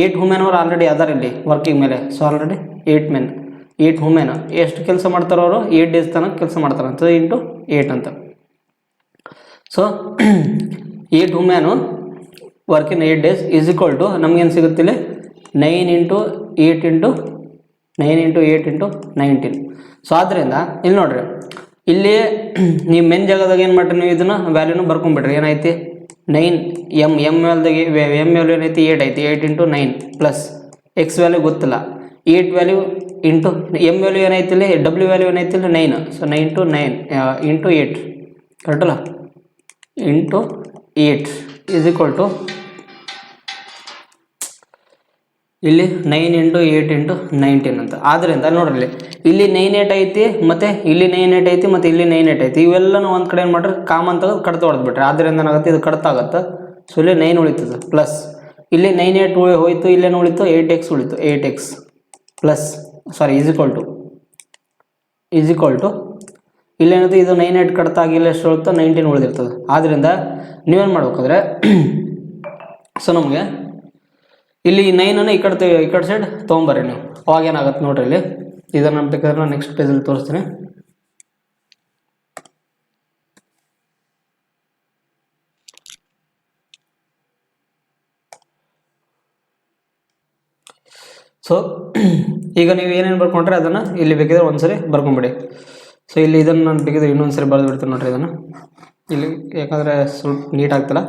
8 women ಅವ್ರು ಆಲ್ರೆಡಿ ಅದಾರ ಇಲ್ಲಿ ವರ್ಕಿಂಗ್ ಮೇಲೆ. ಸೊ ಆಲ್ರೆಡಿ 8 men 8 women ಎಷ್ಟು ಕೆಲಸ ಮಾಡ್ತಾರೋ ಅವರು 8 days ತನಕ ಕೆಲಸ ಮಾಡ್ತಾರಂತ. × 8 ಅಂತ. So 8 women work in 8 days = ನಮಗೇನು ಸಿಗುತ್ತೆ ಇಲ್ಲಿ? 9 × 8 × 19. ಸೊ ಆದ್ದರಿಂದ ಇಲ್ಲಿ ನೋಡ್ರಿ, ಇಲ್ಲಿ ನೀವು ಮೆನ್ ಜಾಗದಾಗ ಏನು ಮಾಡ್ರಿ? ನೀವು ಇದನ್ನು ವ್ಯಾಲ್ಯೂನ ಬರ್ಕೊಂಬಿಡ್ರಿ. ಏನೈತಿ? 9 ಎಮ್ ವ್ಯಾಲ್ಯೂ ಏನೈತಿ? 8 ಐತಿ. 8 × 9 ಪ್ಲಸ್ ಎಕ್ಸ್ ವ್ಯಾಲ್ಯೂ ಗೊತ್ತಿಲ್ಲ. 8 ವ್ಯಾಲ್ಯೂ ಇಂಟು ಎಮ್ ವ್ಯಾಲ್ಯೂ ಏನೈತಿ ಇಲ್ಲಿ? ಡಬ್ಲ್ಯೂ ವ್ಯಾಲ್ಯೂ ಏನೈತಿ ಇಲ್ಲಿ? 9. ಸೊ 9 × 9 × 8 ಕರೆಕ್ಟಲ್ಲ? × 8 = ಇಲ್ಲಿ 9 × 8 × 19 ಅಂತ. ಆದ್ದರಿಂದ ನೋಡ್ರಿ, ಇಲ್ಲಿ 9/8 ಐತಿ, ಮತ್ತು ಇಲ್ಲಿ 9/8 ಐತಿ, ಮತ್ತು ಇಲ್ಲಿ 9/8 ಐತಿ. ಇವೆಲ್ಲನೂ ಒಂದು ಕಡೆ ಏನು ಮಾಡ್ರಿ? ಕಾಮನ್ ತೆಗೆದು ಕಡ್ತ ಹೊಡೆದ್ಬಿಟ್ರೆ. ಆದ್ದರಿಂದ ಏನಾಗುತ್ತೆ? ಇದು ಕಡ್ತಾಗತ್ತೆ. ಸೊ ಇಲ್ಲಿ 9 ಉಳಿತದೆ ಪ್ಲಸ್ ಇಲ್ಲಿ 9/8 ಹೋಯಿತು. ಇಲ್ಲೇನು ಉಳಿತು? 8x ಉಳಿತು. 8x plus = ಇಲ್ಲೇನದು? ಇದು 9/8 ಕಡ್ತಾಗಿ ಇಲ್ಲ ಎಷ್ಟು ಉಳಿತು? 19 ಉಳಿದಿರ್ತದೆ. ಆದ್ದರಿಂದ ನೀವೇನು ಮಾಡ್ಬೇಕಂದ್ರೆ ಸೊ ನಮಗೆ ಇಲ್ಲಿ 9ಅನ್ನು ಈ ಕಡೆ ಸೈಡ್ ತೊಗೊಂಬರ್ರಿ ನೀವು. ಅವಾಗ ಏನಾಗುತ್ತೆ ನೋಡ್ರಿ, ಇಲ್ಲಿ ಇದನ್ನು ಬೇಕಾದ್ರೆ ನಾನು ನೆಕ್ಸ್ಟ್ ಪೇಜಲ್ಲಿ ತೋರಿಸ್ತೀನಿ. ಸೊ ಈಗ ನೀವು ಏನೇನು ಬರ್ಕೊಂಡ್ರೆ ಅದನ್ನು ಇಲ್ಲಿ ಬೇಕಿದ್ರೆ ಒಂದ್ಸರಿ ಬರ್ಕೊಂಬಿಡಿ. ಸೊ ಇಲ್ಲಿ ಇದನ್ನು ನಾನು ಬೇಕಿದ್ರೆ ಇನ್ನೊಂದು ಸರಿ ಬರೆದು ಬಿಡ್ತೀನಿ ನೋಡ್ರಿ ಇದನ್ನು ಇಲ್ಲಿ, ಯಾಕಂದರೆ ಸ್ವಲ್ಪ ನೀಟ್ ಆಗ್ತಿಲ್ಲ.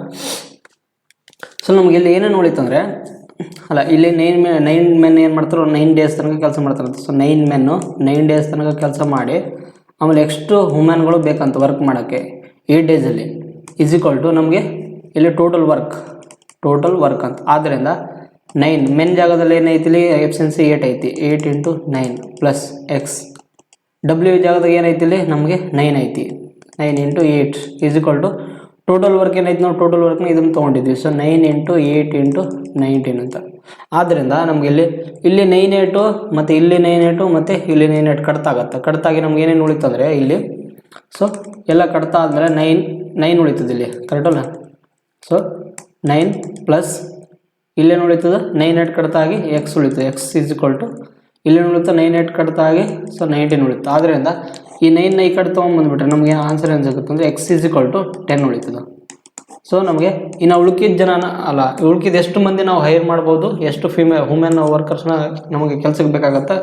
ಸೊ ನಮ್ಗೆ ಇಲ್ಲಿ ಏನೇನು ಉಳಿತಂದರೆ ಅಲ್ಲ, ಇಲ್ಲಿ 9 men ಏನು ಮಾಡ್ತಾರೋ 9 days ತನಕ ಕೆಲಸ ಮಾಡ್ತಾರಂತೆ. ಸೊ 9 men 9 days ತನಕ ಕೆಲಸ ಮಾಡಿ ಆಮೇಲೆ ಎಷ್ಟು ವುಮೆನ್ಗಳು ಬೇಕಂತ ವರ್ಕ್ ಮಾಡೋಕ್ಕೆ 8 ಡೇಸಲ್ಲಿ ಈಸ್ ಈಕ್ವಲ್ ಟು ನಮಗೆ ಇಲ್ಲಿ ಟೋಟಲ್ ವರ್ಕ್ ಅಂತ. ಆದ್ದರಿಂದ 9 ಮೆನ್ ಜಾಗದಲ್ಲಿ ಏನೈತಿ ಇಲ್ಲಿ ಎಫಿಷಿಯನ್ಸಿ 8 ಐತಿ, 8 ಇಂಟು 9 ಪ್ಲಸ್ ಎಕ್ಸ್. ಡಬ್ಲ್ಯೂ ಜಾಗದಾಗ ಏನೈತಿ ಇಲ್ಲಿ ನಮಗೆ 9 ಐತಿ, 9 into 8 is equal to total work ಏನೈತಿ ನಾವು ಟೋಟಲ್ ವರ್ಕ್ನ ಇದನ್ನು ತೊಗೊಂಡಿದ್ವಿ. ಸೊ 9 ಇಂಟು 8 ಇಂಟು 19 ಅಂತ. ಆದ್ದರಿಂದ ನಮಗೆ ಇಲ್ಲಿ 9 8 ಮತ್ತು ಇಲ್ಲಿ 9 8 ಮತ್ತು ಇಲ್ಲಿ 9 8 ಕಟ್ತಾಗತ್ತೆ. ಕಟ್ತಾಗಿ ನಮ್ಗೆ ಏನೇನು ಉಳಿತಂದರೆ ಇಲ್ಲಿ ಸೊ ಎಲ್ಲ ಕಟ್ತಾ ಆದಮೇಲೆ 9 ಉಳಿತದೆ ಇಲ್ಲಿ, ಕರೆಕ್ಟಲ್ಲ. ಸೊ 9 ಪ್ಲಸ್ ಇಲ್ಲೇನು ಉಳಿತದೆ 9 8 ಕಟ್ತಾಗಿ ಎಕ್ಸ್ ಉಳಿತದೆ, ಎಕ್ಸ್ ಈಸ್ ಈಕ್ವಲ್ ಟು ಇಲ್ಲೇನು ಉಳಿತು 9 8 ಕಟ್ತಾಗಿ ಸೊ 19 ಉಳಿತು. ಆದ್ದರಿಂದ ಈ 9 ಈ ಕಡೆ ತೊಗೊಂಬಂದ್ಬಿಟ್ರೆ ನಮಗೆ ಆನ್ಸರ್ ಏನು ಸಿಗುತ್ತೆ ಅಂದರೆ ಎಕ್ಸ್ ಈಸ್ ಈಕ್ವಲ್ ಟು 10 ಉಳಿತದೆ. ಸೊ ನಮಗೆ ಇನ್ನು ಉಳ್ಕಿದ ಜನನ ಅಲ್ಲ, ಉಳ್ಕಿದ ಎಷ್ಟು ಮಂದಿ ನಾವು ಹೈರ್ ಮಾಡ್ಬೋದು, ಎಷ್ಟು ವುಮೆನ್ ವರ್ಕರ್ಸ್ನ ನಮಗೆ ಕೆಲಸಕ್ಕೆ ಬೇಕಾಗತ್ತೆ,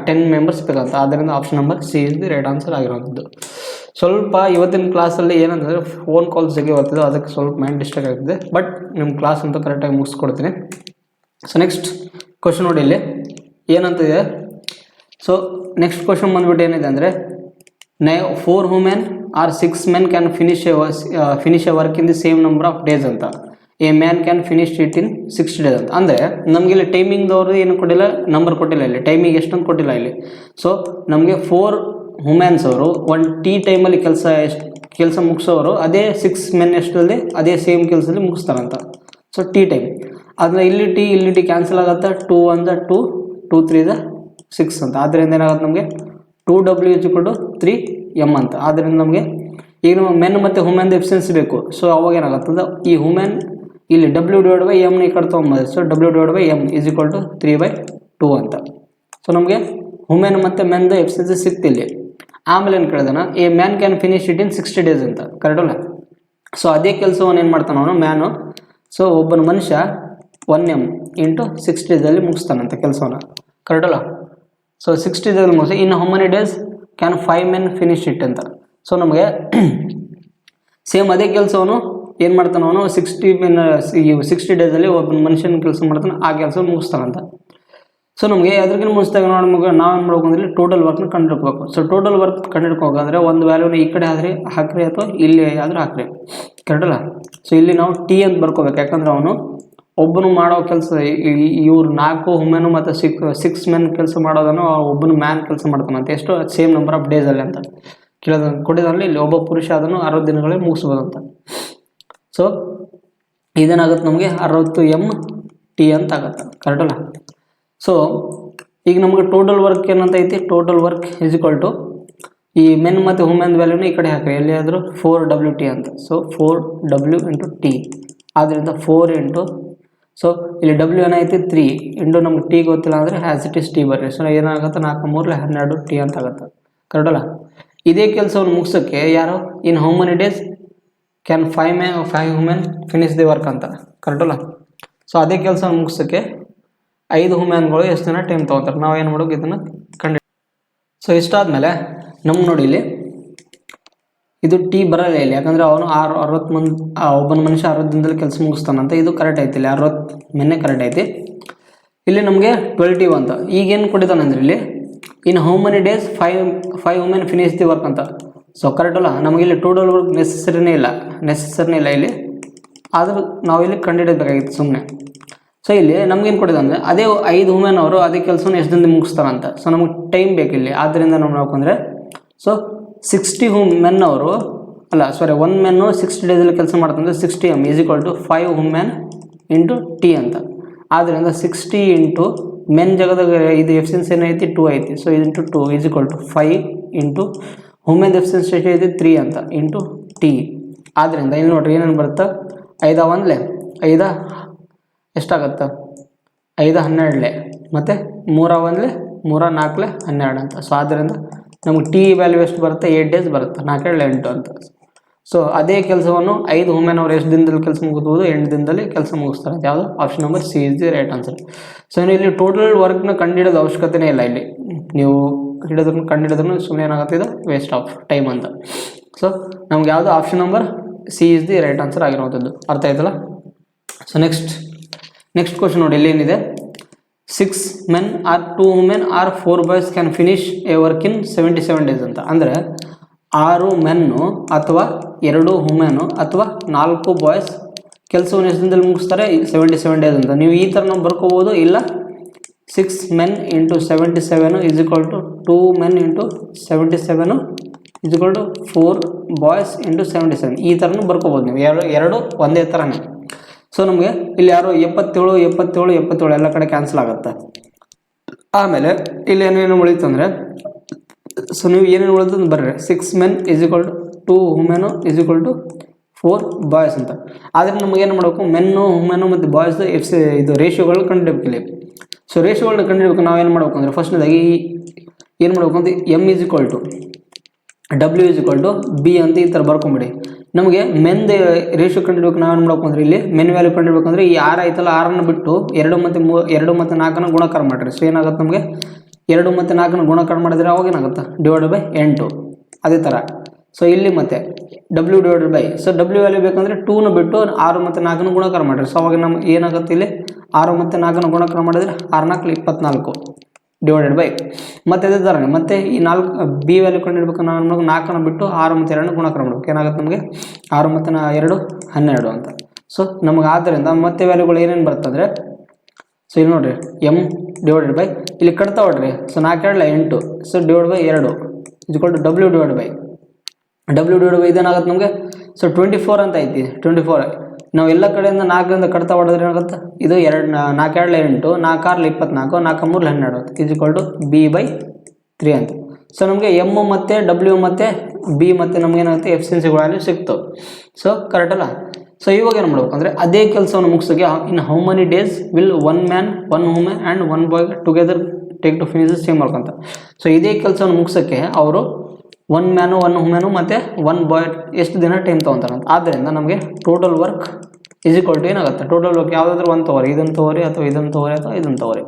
10 ಮೆಂಬರ್ಸ್ ಬೇಕಂತ. ಆದ್ದರಿಂದ option number C is the right answer ಆಗಿರುವಂಥದ್ದು. ಸ್ವಲ್ಪ ಇವತ್ತಿನ ಕ್ಲಾಸಲ್ಲಿ ಏನಂದರೆ ಫೋನ್ ಕಾಲ್ಸ್ ಜಗ್ಗೆ ಬರ್ತಿದೆ, ಅದಕ್ಕೆ ಸ್ವಲ್ಪ ಮೈಂಡ್ ಡಿಸ್ಟ್ರಾಕ್ಟ್ ಆಗ್ತಿದೆ. ಬಟ್ ನಿಮ್ಮ ಕ್ಲಾಸ್ ಅಂತೂ ಕರೆಕ್ಟಾಗಿ ಮುಗಿಸ್ಕೊಡ್ತೀನಿ. ಸೊ ನೆಕ್ಸ್ಟ್ ಕ್ವಶನ್ ನೋಡಿ ಇಲ್ಲಿ ಏನಂತಿದೆ. ಸೊ ನೆಕ್ಸ್ಟ್ ಕ್ವಶನ್ ಬಂದ್ಬಿಟ್ಟು ಏನಿದೆ ಅಂದರೆ 4 women or 6 men can finish a work in the same number of days ಅಂತ. A man can finish it in 60 days ಅಂತ. ಅಂದರೆ ನಮಗೆ ಇಲ್ಲಿ ಟೈಮಿಂಗ್ದವರು ಏನು ಕೊಟ್ಟಿಲ್ಲ, ನಂಬರ್ ಕೊಟ್ಟಿಲ್ಲ, ಇಲ್ಲಿ ಟೈಮಿಂಗ್ ಎಷ್ಟೊಂದು ಕೊಟ್ಟಿಲ್ಲ ಇಲ್ಲಿ. ಸೊ ನಮಗೆ 4 ವುಮೆನ್ಸ್ ಅವರು ಒಂದು ಟೀ ಟೈಮಲ್ಲಿ ಕೆಲಸ ಮುಗಿಸೋರು ಅದೇ 6 men ಎಷ್ಟಲ್ಲಿ ಅದೇ ಸೇಮ್ ಕೆಲಸದಲ್ಲಿ ಮುಗಿಸ್ತಾರಂತ. ಸೊ ಟೀ ಟೈಮ್ ಆದರೆ ಇಲ್ಲಿ ಟಿ ಕ್ಯಾನ್ಸಲ್ ಆಗುತ್ತೆ. 2 1 2 2 3 6 ಅಂತ. ಆದ್ದರಿಂದ ಏನಾಗುತ್ತೆ ನಮಗೆ 2W = 3M ಅಂತ. ಆದ್ದರಿಂದ ನಮಗೆ ಈಗ ನಮ್ಮ ಮೆನ್ ಮತ್ತು ವುಮೆನ್ ಎಫಿಷಿಯನ್ಸಿ ಬೇಕು. ಸೊ ಅವಾಗ ಏನಾಗುತ್ತದೆ ಈ ವುಮೆನ್ ಇಲ್ಲಿ W/M ಈ ಕಡೆ ತೊಗೊಂಬೋದು. So W/M is equal to 3/2 ಅಂತ. ಸೊ ನಮಗೆ ವುಮೆನ್ ಮತ್ತು ಮೆನ್ದು ಎಫಿಷಿಯನ್ಸಿ ಸಿಕ್ತಿಲ್ಲಿ. ಆಮೇಲೆ ಏನು ಕೇಳಿದಾನ a man can finish it in 60 days ಅಂತ, ಕರೆಕ್ಟಲ್ಲ. ಸೊ ಅದೇ ಕೆಲಸವನ್ನು ಏನು ಮಾಡ್ತಾನೆ ಅವನು ಮ್ಯಾನು. ಸೊ ಒಬ್ಬನ ಮನುಷ್ಯ 1M ಇಂಟು 60 days ಮುಗಿಸ್ತಾನಂತ ಕೆಲಸವನ್ನು, ಕರೆಕ್ಟಲ್ಲ. ಸೊ 60 days ಮುಗಿಸಿ ಇನ್ನು how many days can 5 men finish it ಅಂತ. ಸೊ ನಮಗೆ ಸೇಮ್ ಅದೇ ಕೆಲಸವನ್ನು ಏನು ಮಾಡ್ತಾನೆ ಅವನು 60 days ಒಬ್ಬನ ಮನುಷ್ಯನ ಕೆಲಸ ಮಾಡ್ತಾನೆ, ಆ ಕೆಲಸ ಮುಗಿಸ್ತಾನಂತ. ಸೊ ನಮಗೆ ಅದ್ರಿಗಿಂತ ಮುಗಿಸ್ದಾಗ ನಮಗೆ ನಾವೇನು ಮಾಡ್ಬೇಕು ಅಂದರೆ ಟೋಟಲ್ ವರ್ಕ್ನ ಕಂಡುಹಿಡ್ಬೇಕು. ಸೊ ಟೋಟಲ್ ವರ್ಕ್ ಕಂಡುಹಿಡ್ಕೋಬೇಕಾದ್ರೆ ಒಂದು ವ್ಯಾಲ್ಯೂನ ಈ ಕಡೆ ಆದರೆ ಹಾಕ್ರಿ ಅಥವಾ ಇಲ್ಲಿ ಆದರೂ ಹಾಕ್ರಿ, ಕರೆಕ್ಟಲ್ಲ. ಸೊ ಇಲ್ಲಿ ನಾವು ಟಿ ಅಂತ ಬರ್ಕೋಬೇಕು, ಯಾಕಂದ್ರೆ ಅವನು ಒಬ್ಬನು ಮಾಡೋ ಕೆಲಸ ಇವ್ರು 4 ವುಮೆನು ಮತ್ತು 6 men ಕೆಲಸ ಮಾಡೋದನ್ನು ಒಬ್ಬನು ಮ್ಯಾನ್ ಕೆಲಸ ಮಾಡ್ತಾನಂತ. ಎಷ್ಟು ಸೇಮ್ ನಂಬರ್ ಆಫ್ ಡೇಸಲ್ಲಿ ಅಂತ ಕೊಟ್ಟಿದ್ರಲ್ಲಿ ಇಲ್ಲಿ ಒಬ್ಬ ಪುರುಷ ಅದನ್ನು 60 ದಿನಗಳಲ್ಲಿ ಮುಗಿಸ್ಬೋದಂತ. ಸೊ ಇದೇನಾಗುತ್ತೆ ನಮಗೆ 60MT ಅಂತ ಆಗುತ್ತೆ, ಕರೆಕ್ಟಲ್ಲ. ಸೊ ಈಗ ನಮಗೆ ಟೋಟಲ್ ವರ್ಕ್ ಏನಂತ ಐತಿ, total work is equal to ಈ ಮೆನ್ ಮತ್ತು ವುಮೆನ್ ವ್ಯಾಲ್ಯೂನ ಈ ಕಡೆ ಹಾಕಿ ಎಲ್ಲಿಯಾದರೂ 4WT ಅಂತ. So 4W into T. ಆದ್ದರಿಂದ 4 ಇಂಟು ಸೊ ಇಲ್ಲಿ W ಏನೈತಿ 3 ಇಂಟು ನಮ್ಗೆ ಟಿ ಗೊತ್ತಿಲ್ಲ ಅಂದರೆ ಹ್ಯಾಸ್ ಇಟ್ ಇಸ್ ಟಿ ಬರ್ರಿ. ಸೊ ಏನಾಗುತ್ತೆ 4 3 12T ಅಂತ ಆಗುತ್ತೆ, ಕರೆಕ್ಟಲ್ಲ. ಇದೇ ಕೆಲಸವನ್ನು ಮುಗಿಸೋಕ್ಕೆ ಯಾರು ಇನ್ how many days can 5 women finish the work ಅಂತ, ಕರೆಕ್ಟಲ್ಲ. ಸೊ ಅದೇ ಕೆಲಸ ಮುಗಿಸೋಕ್ಕೆ 5 ವುಮೆನ್ಗಳು ಎಷ್ಟು ದಿನ ಟೈಮ್ ತೊಗೊತಾರೆ. ನಾವು ಏನು ಮಾಡೋಕೆ ಇದನ್ನು ಕಂಡು. ಸೊ ಇಷ್ಟಾದಮೇಲೆ ನಮ್ಗೆ ನೋಡಿ ಇಲ್ಲಿ ಇದು ಟಿ ಬರಲ್ಲ ಇಲ್ಲಿ, ಯಾಕಂದರೆ ಅವನು 60 ಮಂದಿ ಒಬ್ಬನ ಮನುಷ್ಯ 60 ದಿನದಲ್ಲಿ ಕೆಲಸ ಮುಗಿಸ್ತಾನಂತ. ಇದು ಕರೆಕ್ಟ್ ಐತಿ, ಇಲ್ಲಿ 60 men ಕರೆಕ್ಟ್ ಐತಿ. ಇಲ್ಲಿ ನಮಗೆ 12T ಅಂತ. ಈಗೇನು ಕೊಟ್ಟಿದ್ದಾನೆ ಅಂದರೆ ಇಲ್ಲಿ ಇನ್ how many days 5 women finish the work ಅಂತ. ಸೊ ಕರೆಕ್ಟಲ್ಲ. ನಮಗೆ ಇಲ್ಲಿ ಟೋಟಲ್ ವರ್ಕ್ ನೆಸೆಸರಿನೇ ಇಲ್ಲ ಇಲ್ಲಿ, ಆದರೂ ನಾವು ಇಲ್ಲಿ ಕಂಡುಹಿಡಬೇಕಾಗಿತ್ತು ಸುಮ್ಮನೆ. ಸೊ ಇಲ್ಲಿ ನಮ್ಗೇನು ಕೊಟ್ಟಿದೆ ಅಂದರೆ ಅದೇ 5 ವುಮೆನ್ ಅವರು ಅದೇ ಕೆಲಸನ ಎಷ್ಟು ದಿನದಲ್ಲಿ ಮುಗಿಸ್ತಾರಂತ. ಸೊ ನಮಗೆ ಟೈಮ್ ಬೇಕಿಲ್ಲಿ. ಆದ್ದರಿಂದ ನಾವು ನೋಡ್ಕೊಂಡ್ರೆ ಸೊ 60 ವುಮೆನ್ ಅವರು ಅಲ್ಲ ಸಾರಿ 1 men 60 days ಕೆಲಸ ಮಾಡ್ತಂದ್ರೆ 60M is equal to 5 women into T ಅಂತ. ಆದ್ದರಿಂದ 60 ಇಂಟು ಮೆನ್ ಜಾಗದಾಗ ಇದು ಎಫಿಷಿಯನ್ಸಿ ಏನೈತಿ 2 ಐತಿ. So into 2 is equal to 5 into women efficiency ಎಷ್ಟು ಐತಿ 3 ಅಂತ ಇಂಟು ಟಿ. ಆದ್ದರಿಂದ ಇಲ್ಲಿ ನೋಡ್ರಿ ಏನೇನು ಬರುತ್ತೆ 5 1 5 ಎಷ್ಟಾಗತ್ತೆ 5 12 ಮತ್ತು 3 1 3 4 12 ಅಂತ. ಸೊ ಆದ್ದರಿಂದ ನಮಗೆ ಟಿ ವ್ಯಾಲ್ಯೂ ಎಷ್ಟು ಬರುತ್ತೆ 8 days ಬರುತ್ತೆ, 4 8 ಅಂತ. ಸೊ ಅದೇ ಕೆಲಸವನ್ನು 5 ವುಮೆನ್ ಅವರು ಎಷ್ಟು ದಿನದಲ್ಲಿ ಕೆಲಸ ಮುಗಿಸ್ಬೋದು 8 ದಿನದಲ್ಲಿ ಕೆಲಸ ಮುಗಿಸ್ತಾರೆ. ಯಾವುದು option number C is the right answer. So ಇಲ್ಲಿ ಟೋಟಲ್ ವರ್ಕ್ನ ಕಂಡುಹಿಡೋದು ಅವಶ್ಯಕತೆನೇ ಇಲ್ಲ. ಇಲ್ಲಿ ನೀವು ಕಂಡುಹಿಡಿದ್ರೂ ಸುಮ್ಮನೆ ಏನಾಗುತ್ತೆ ಇದು ವೇಸ್ಟ್ ಆಫ್ ಟೈಮ್ ಅಂತ. ಸೊ ನಮ್ಗೆ ಯಾವುದು option number C is the right answer ಆಗಿರುವಂಥದ್ದು. ಅರ್ಥ ಆಯ್ತಲ್ಲ. ಸೊ ನೆಕ್ಸ್ಟ್ ಕ್ವಶನ್ ನೋಡಿ ಇಲ್ಲಿ ಏನಿದೆ. 6 men or 2 women or 4 boys can finish a work in 77 days ಅಂತ. ಅಂದರೆ 6 ಮೆನ್ನು ಅಥವಾ 2 ವುಮೆನು ಅಥವಾ 4 ಬಾಯ್ಸ್ ಕೆಲಸವನ್ನು ಎಷ್ಟು ದಿನದಲ್ಲಿ ಮುಗಿಸ್ತಾರೆ 77 ಡೇಸ್ ಅಂತ. ನೀವು ಈ ಥರ ನಾವು ಬರ್ಕೋಬೋದು. ಇಲ್ಲ 6 men into 77 is equal to 2 men into 77 is equal to 4 boys into 77 ಈ ಥರನೂ ಬರ್ಕೋಬೋದು ನೀವು. ಎರಡು ಒಂದೇ ಥರನೇ. ಸೊ ನಮಗೆ ಇಲ್ಲಿ ಯಾರು 77 ಎಲ್ಲ ಕಡೆ ಕ್ಯಾನ್ಸಲ್ ಆಗುತ್ತೆ. ಆಮೇಲೆ ಇಲ್ಲಿ ಏನೇನು ಉಳಿತು ಅಂದರೆ, ಸೊ ನೀವು ಏನೇನು ಉಳಿದು ಬರ್ರಿ 6 men is equal to 2 women is equal to 4 boys ಅಂತ. ಆದರೆ ನಮಗೇನು ಮಾಡಬೇಕು, ಮೆನ್ನು ವುಮೆನು ಮತ್ತು ಬಾಯ್ಸ್ ಇದು ರೇಷಿಯೋಗಳನ್ನ ಕಂಡುಹಿಡಬೇಕು ಇಲ್ಲಿ. ಸೊ ರೇಷಿಯೋಗಳನ್ನ ಕಂಡುಹಿಡಬೇಕು. ನಾವೇನು ಮಾಡಬೇಕು ಅಂದರೆ ಫಸ್ಟ್ನೇದಾಗಿ ಏನು ಮಾಡಬೇಕು ಅಂತ M is equal to W is equal to B ಅಂತ ಈ ಥರ ಬರ್ಕೊಂಬಿಡಿ. ನಮಗೆ ಮೆನ್ದು ರೇಷಿಯೋ ಕಂಡುಹಿಡಬೇಕು. ನಾವೇನು ಮಾಡಬೇಕು ಅಂದರೆ ಇಲ್ಲಿ ಮೆನ್ ವ್ಯಾಲ್ಯೂ ಕಂಡುಹಿಡಬೇಕಂದ್ರೆ ಈ 6 ಐತಲ್ಲ 6ನ್ನು ಬಿಟ್ಟು 2 ಮತ್ತು 4 ಗುಣಾಕಾರ ಮಾಡಿರಿ. ಸೊ ಏನಾಗುತ್ತೆ ನಮಗೆ 2 ಮತ್ತು 4 ಗುಣಾಕಾರ ಮಾಡಿದ್ರೆ ಅವಾಗ ಏನಾಗುತ್ತೆ /8. ಅದೇ ಥರ ಸೊ ಇಲ್ಲಿ ಮತ್ತೆ W/, ಸೊ W ವ್ಯಾಲ್ಯೂ ಬೇಕಂದರೆ 2ನ ಬಿಟ್ಟು 6 ಮತ್ತು 4 ಗುಣಾಕಾರ ಮಾಡಿರಿ. ಸೊ ಅವಾಗ ನಮ್ಗೆ ಏನಾಗುತ್ತೆ ಇಲ್ಲಿ 6 ಮತ್ತು 4 ಗುಣಾಕಾರ ಮಾಡಿದ್ರೆ 6 4 24 ಮತ್ತು ಅದೇ ಥರ ಮತ್ತೆ ಈ 4 B ವ್ಯಾಲ್ಯೂ ಕಂಡುಹಿಡಬೇಕು. ನಾವು 4ನ ಬಿಟ್ಟು 6 ಮತ್ತು 2 ಗುಣಾಕಾರ ಮಾಡಬೇಕು. ಏನಾಗುತ್ತೆ ನಮಗೆ 6 ಮತ್ತು 2 12 ಅಂತ. ಸೊ ನಮಗೆ ಆದ್ದರಿಂದ ಮತ್ತೆ ವ್ಯಾಲ್ಯೂಗಳು ಏನೇನು ಬರ್ತಂದರೆ, ಸೊ ಇಲ್ಲಿ ನೋಡಿರಿ M/, ಇಲ್ಲಿ ಕಟ್ತಾ ಹೊಡ್ರಿ. ಸೊ 4 2 8, ಸೊ /2 W/, ಇದೇನಾಗುತ್ತೆ ನಮಗೆ ಸೊ 24 ಅಂತ ಐತಿ. 24 ನಾವು ಎಲ್ಲ ಕಡೆಯಿಂದ 4ರಿಂದ ಕಟ್ತಾ ಹೊಡೆದ್ರೆ ಏನಾಗುತ್ತೆ ಇದು 4 8, 4 24, 4 3 12 B/3 ಅಂತ. ಸೊ ನಮಗೆ M ಮತ್ತು W ಮತ್ತು B ಮತ್ತು ನಮಗೇನಾಗುತ್ತೆ ಎಫಿಷಿಯನ್ಸಿ ವ್ಯಾಲ್ಯೂ ಸಿಕ್ತು. ಸೊ ಕರೆಕ್ಟ್ ಅಲ್ಲ. ಸೊ ಇವಾಗ ಏನು ಮಾಡ್ಬೇಕು ಅಂದರೆ ಅದೇ ಕೆಲಸವನ್ನು ಮುಗಿಸೋಕೆ in how many days will 1 man 1 woman and 1 boy together take to finish the same work ಅಂತ. ಸೊ ಇದೇ ಕೆಲಸವನ್ನು ಮುಗಿಸೋಕ್ಕೆ ಅವರು 1 man 1 woman ಮತ್ತು 1 boy ಎಷ್ಟು ದಿನ ಟೈಮ್ ತೊಗೊತಾರೆ ಅಂತ. ಆದ್ದರಿಂದ ನಮಗೆ total work is equal to ಏನಾಗುತ್ತೆ, ಟೋಟಲ್ ವರ್ಕ್ ಯಾವುದಾದ್ರೂ ಒಂದು ತೊಗೊರಿ, ಇದನ್ನು ತೊಗೊರಿ ಅಥವಾ ಇದನ್ನು ತೊಗೊರಿ ಅಥವಾ ಇದನ್ನು ತೊಗೊರಿ.